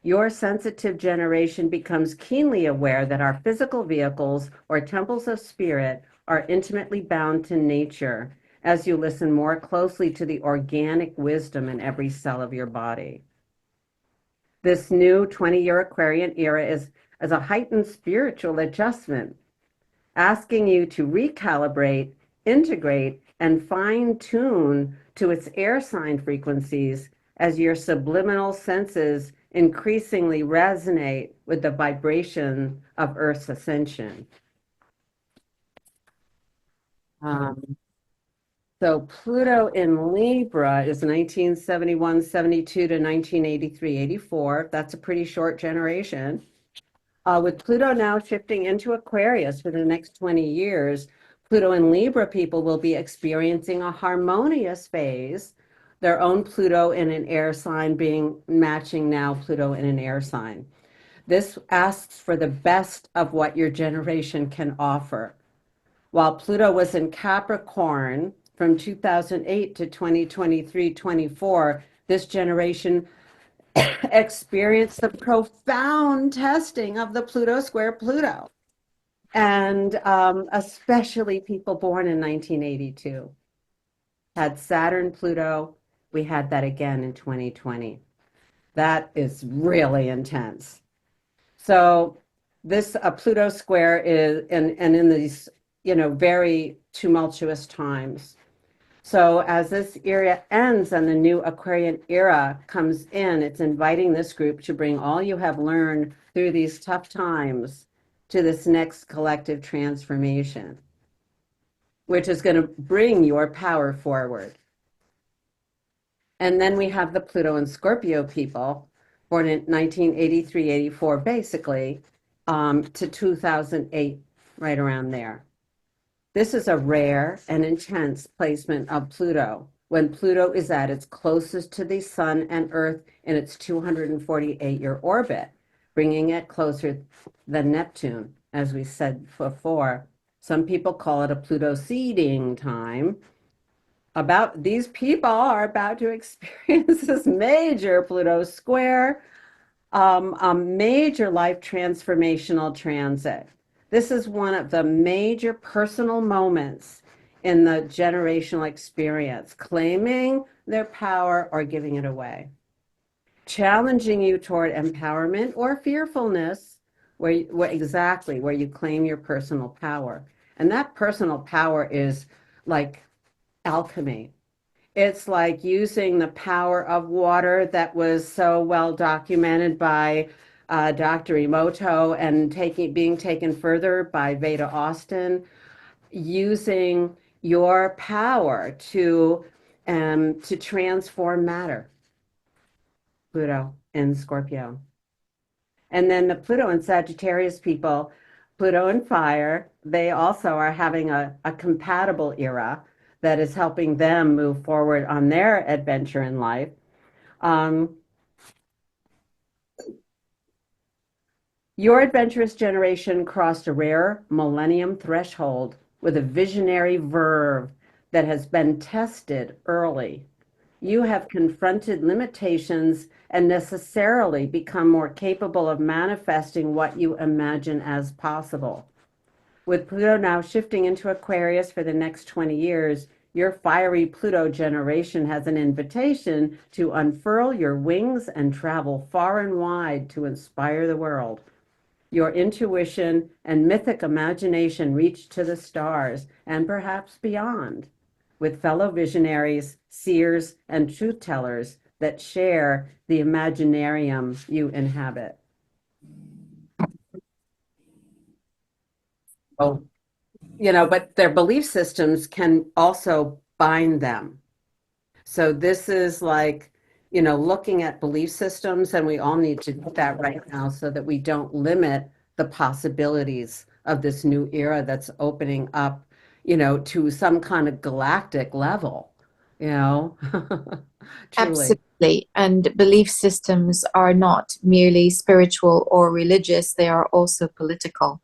Your sensitive generation becomes keenly aware that our physical vehicles or temples of spirit are intimately bound to nature as you listen more closely to the organic wisdom in every cell of your body. This new 20-year Aquarian era is as a heightened spiritual adjustment, asking you to recalibrate, integrate, and fine tune to its air sign frequencies as your subliminal senses increasingly resonate with the vibration of Earth's ascension. Um, so Pluto in Libra is 1971, 72 to 1983, 84. That's a pretty short generation. With Pluto now shifting into Aquarius for the next 20 years, Pluto and Libra people will be experiencing a harmonious phase, their own Pluto in an air sign being matching now Pluto in an air sign. This asks for the best of what your generation can offer. While Pluto was in Capricorn from 2008 to 2023-24, this generation experienced the profound testing of the Pluto square Pluto. And especially people born in 1982 had Saturn, Pluto. We had that again in 2020. That is really intense. So this Pluto square is, and in these, very tumultuous times. So as this era ends and the new Aquarian era comes in, it's inviting this group to bring all you have learned through these tough times to this next collective transformation, which is going to bring your power forward. And then we have the Pluto and Scorpio people born in 1983, 84, basically, to 2008, right around there. This is a rare and intense placement of Pluto when Pluto is at its closest to the Sun and Earth in its 248-year orbit, bringing it closer than Neptune, as we said before. Some people call it a Pluto seeding time. These people are about to experience this major Pluto square. a major life transformational transit. This is one of the major personal moments in the generational experience, claiming their power or giving it away, challenging you toward empowerment or fearfulness, exactly where you claim your personal power. And that personal power is like alchemy. It's like using the power of water that was so well documented by Dr. Emoto and being taken further by Veda Austin, using your power to transform matter. Pluto in Scorpio. And then the Pluto and Sagittarius people, Pluto and fire, they also are having a compatible era that is helping them move forward on their adventure in life. Um, your adventurous generation crossed a rare millennium threshold with a visionary verve that has been tested early. You have confronted limitations and necessarily become more capable of manifesting what you imagine as possible. With Pluto now shifting into Aquarius for the next 20 years, your fiery Pluto generation has an invitation to unfurl your wings and travel far and wide to inspire the world. Your intuition and mythic imagination reach to the stars and perhaps beyond with fellow visionaries, seers, and truth tellers that share the imaginarium you inhabit. Oh, but their belief systems can also bind them. So this is like, looking at belief systems, and we all need to do that right now so that we don't limit the possibilities of this new era that's opening up, to some kind of galactic level, you know, truly. Absolutely. And belief systems are not merely spiritual or religious, they are also political.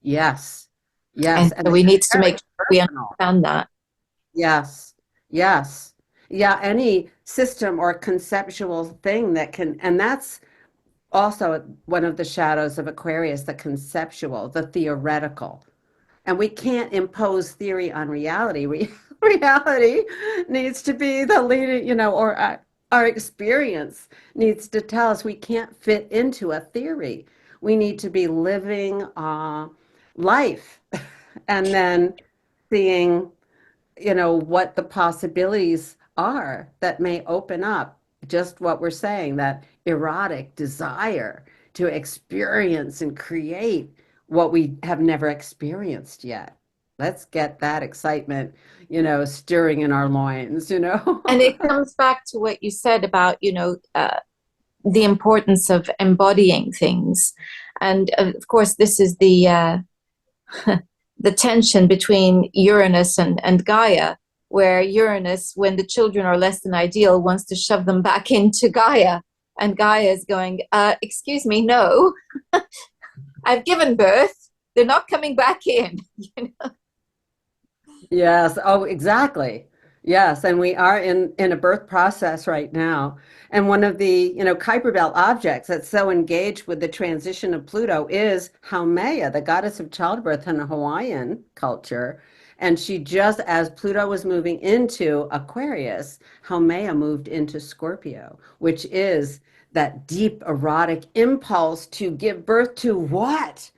Yes. Yes. And And so it's we need to very make sure we personal. understand that. Yes. Yes. Yeah. Any system or conceptual thing that can, and that's also one of the shadows of Aquarius, the conceptual, the theoretical. And we can't impose theory on reality. Reality needs to be the leading, or our experience needs to tell us we can't fit into a theory. We need to be living life and then seeing what the possibilities are that may open up just what we're saying, that erotic desire to experience and create what we have never experienced yet. Let's get that excitement, stirring in our loins. And it comes back to what you said about, the importance of embodying things. And of course, this is the tension between Uranus and Gaia, where Uranus, when the children are less than ideal, wants to shove them back into Gaia. And Gaia is going, excuse me, no, I've given birth. They're not coming back in. Yes. Oh, exactly. Yes. And we are in a birth process right now. And one of the, Kuiper Belt objects that's so engaged with the transition of Pluto is Haumea, the goddess of childbirth in the Hawaiian culture. And she just, as Pluto was moving into Aquarius, Haumea moved into Scorpio, which is that deep erotic impulse to give birth to what?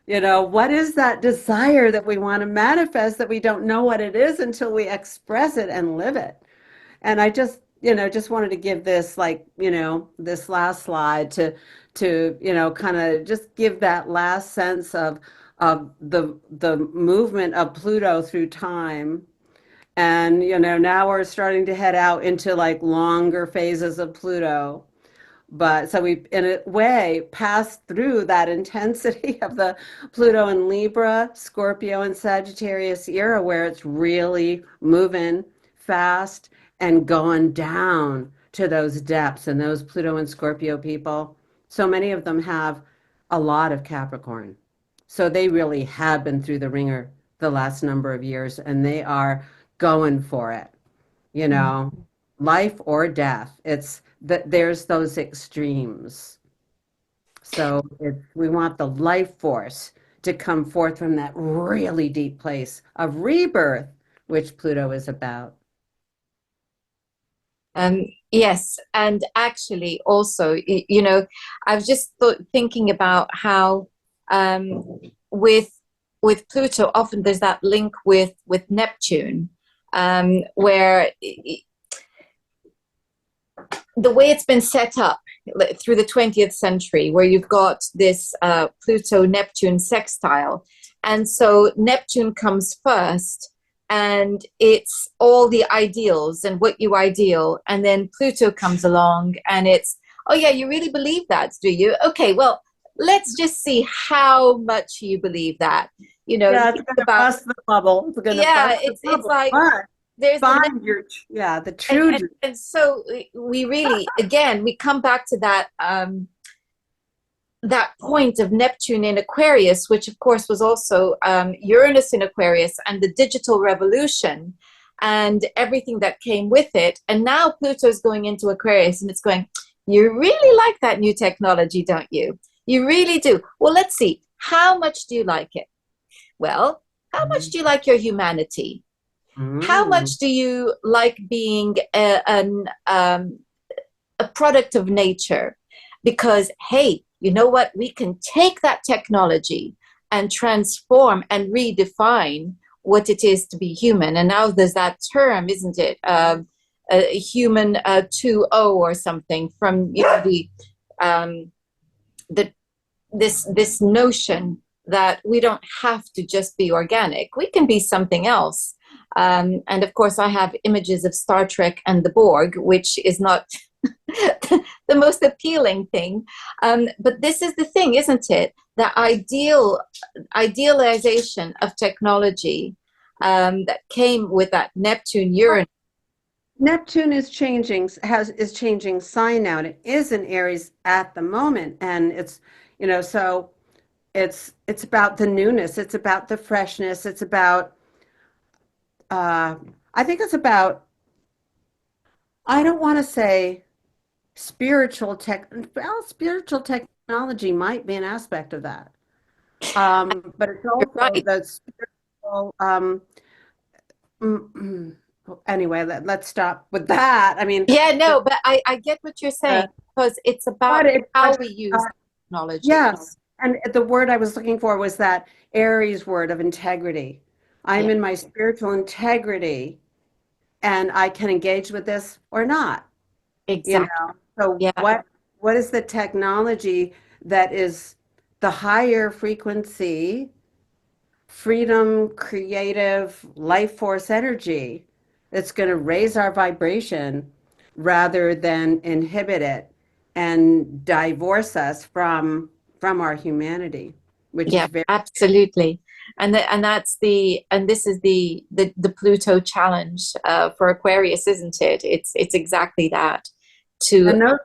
What is that desire that we want to manifest that we don't know what it is until we express it and live it? And I just wanted to give this this last slide to kind of just give that last sense of the movement of Pluto through time. And now we're starting to head out into like longer phases of Pluto. But so we, in a way, passed through that intensity of the Pluto and Libra, Scorpio and Sagittarius era, where it's really moving fast and going down to those depths. And those Pluto and Scorpio people, so many of them have a lot of Capricorn. So they really have been through the ringer the last number of years, and they are going for it, you know. life or death. It's that there's those extremes. So if we want the life force to come forth from that really deep place of rebirth, which Pluto is about. Yes, and actually, also, I was just thinking about how um, with with Pluto, often there's that link with Neptune, where the way it's been set up through the 20th century, where you've got this Pluto Neptune sextile. And so Neptune comes first, and it's all the ideals and what you ideal. And then Pluto comes along, and it's, oh, yeah, you really believe that, do you? Okay, well, let's just see how much you believe that. Yeah, it's Think going to about, bust the bubble. It's going to yeah, bust the it's bubble. like But there's the find your, yeah, the and, true and truth. and so we really, again, we come back to that point of Neptune in Aquarius, which of course was also Uranus in Aquarius, and the digital revolution and everything that came with it. And now Pluto's going into Aquarius, and it's going, you really like that new technology, don't you? You really do. Well, let's see, how much do you like it? Well, how much do you like your humanity? How Mm. much do you like being a product of nature? Because, hey, you know what? We can take that technology and transform and redefine what it is to be human. And now there's that term, isn't it? A human 2.0 or something from um, the this notion that we don't have to just be organic. We can be something else. And of course, I have images of Star Trek and the Borg, which is not the most appealing thing. But this is the thing, isn't it? The idealization of technology that came with that Neptune Uranus. Neptune is changing sign now, and it is in Aries at the moment, and it's so it's about the newness, it's about the freshness, it's about uh, I think it's about I don't want to say spiritual technology might be an aspect of that, but it's You're also right. the spiritual. Mm, mm. Anyway, let's stop with that. I mean, Yeah, the, no, but I get what you're saying, because it's about but it, how but we use uh, technology. yes, and the word I was looking for was that Aries word of integrity. I'm Yeah, in my spiritual integrity, and I can engage with this or not. You exactly. know, so Yeah, what is the technology that is the higher frequency, freedom, creative, life force energy that's going to raise our vibration rather than inhibit it and divorce us from our humanity, which is yeah, very absolutely. And this is the Pluto challenge for Aquarius, isn't it? It's exactly that, to and those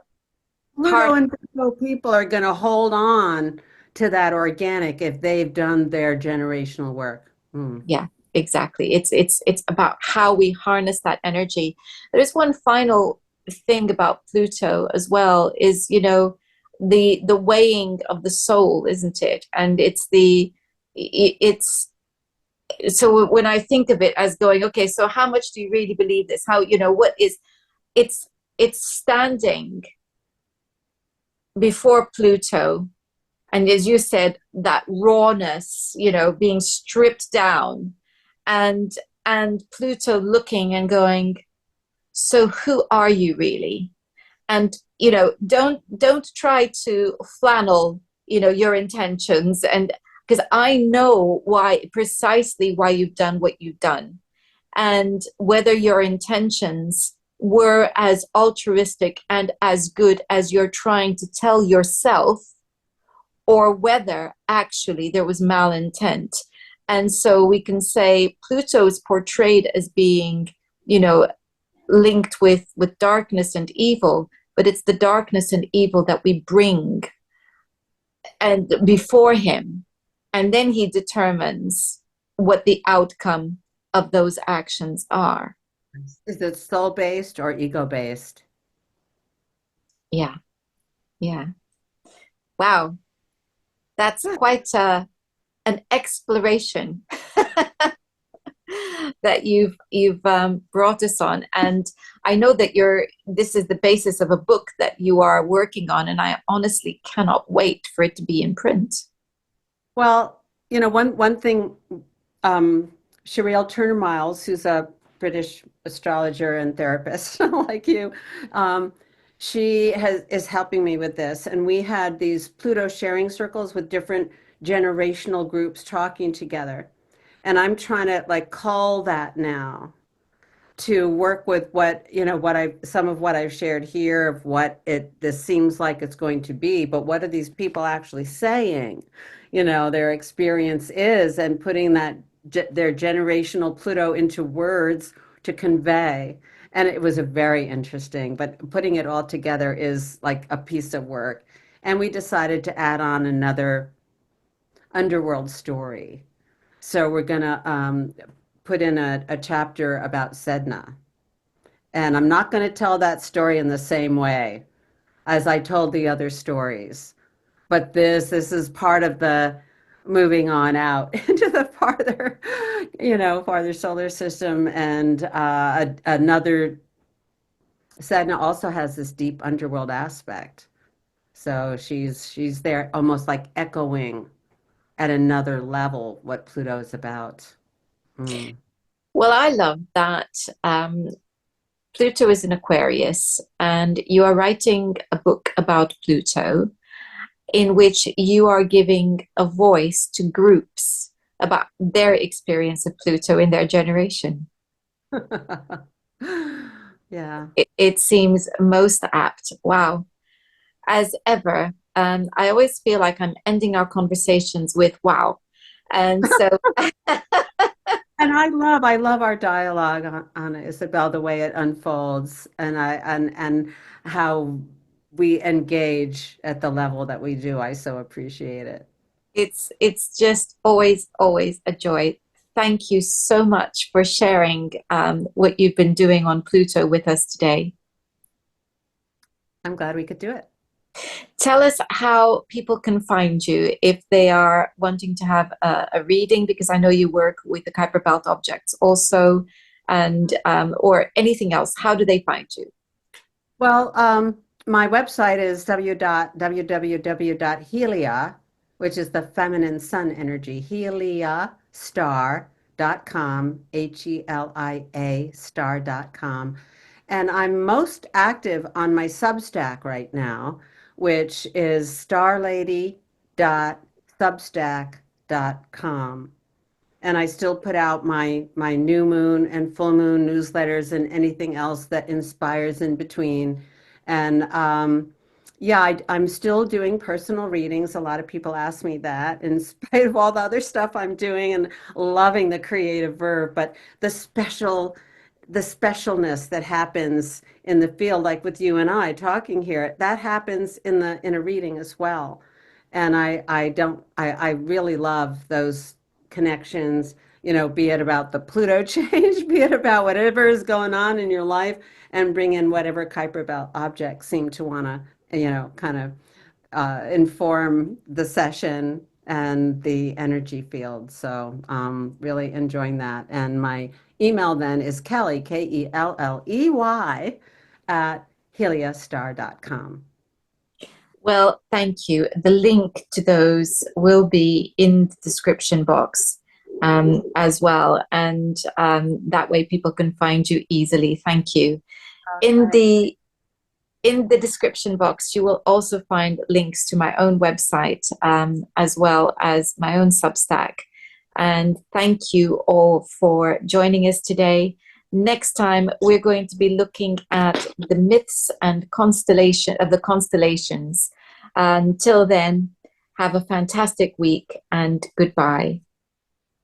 harness. Pluto and Virgo people are going to hold on to that organic if they've done their generational work. Hmm. Yeah, exactly. It's about how we harness that energy. There's one final thing about Pluto as well, is the weighing of the soul, isn't it? And it's so when I think of it as going, okay, so how much do you really believe this? How, what is it's it's standing before Pluto, and as you said, that rawness, being stripped down, and Pluto looking and going, so who are you really? And don't try to flannel your intentions, and because I know precisely why you've done what you've done, and whether your intentions were as altruistic and as good as you're trying to tell yourself, or whether actually there was malintent. And so we can say Pluto is portrayed as being, you know, linked with darkness and evil, but it's the darkness and evil that we bring and before him, and then he determines what the outcome of those actions are. Is it soul-based or ego-based? Yeah, yeah. Wow, that's quite an exploration that you've brought us on. And I know that this is the basis of a book that you are working on, and I honestly cannot wait for it to be in print. Well, one thing, um, Shariel Turner Miles, who's a British astrologer and therapist like you, um, she is helping me with this. And we had these Pluto sharing circles with different generational groups talking together. And I'm trying to like call that now to work with what what I some of what I've shared here of what it this seems like it's going to be, but what are these people actually saying, their experience is, and putting their generational Pluto into words to convey. And it was a very interesting, but putting it all together is like a piece of work. And we decided to add on another underworld story. So we're gonna put in a chapter about Sedna. And I'm not going to tell that story in the same way as I told the other stories. But this is part of the moving on out into the farther solar system. And another Sedna also has this deep underworld aspect. So she's there almost like echoing at another level what Pluto is about. Mm. Well, I love that Pluto is an Aquarius, and you are writing a book about Pluto in which you are giving a voice to groups about their experience of Pluto in their generation. Yeah. It seems most apt. Wow. As ever, I always feel like I'm ending our conversations with wow. And so And I love our dialogue on it, Isabel, the way it unfolds, and how we engage at the level that we do. I so appreciate it. it's just always a joy. Thank you so much for sharing what you've been doing on Pluto with us today. I'm glad we could do it. Tell us how people can find you if they are wanting to have a reading, because I know you work with the Kuiper Belt objects also, and or anything else. How do they find you? Well, my website is www.helia, which is the feminine sun energy, heliastar.com, HELIA star.com. And I'm most active on my Substack right now, which is starlady.substack.com. And I still put out my new moon and full moon newsletters and anything else that inspires in between. And yeah, I'm still doing personal readings. A lot of people ask me that, in spite of all the other stuff I'm doing and loving the creative verb, but the specialness that happens in the field, like with you and I talking here, that happens in a reading as well. And I really love those connections, be it about the Pluto change, be it about whatever is going on in your life, and bring in whatever Kuiper Belt objects seem to want to, kind of inform the session and the energy field. So really enjoying that. And my email then is Kelley, Kelley, at heliastar.com. Well, thank you. The link to those will be in the description box as well, and that way people can find you easily. Thank you. In Okay. the description box, you will also find links to my own website as well as my own Substack. And thank you all for joining us today. Next time, we're going to be looking at the myths and constellation of the constellations. Until then, have a fantastic week and goodbye.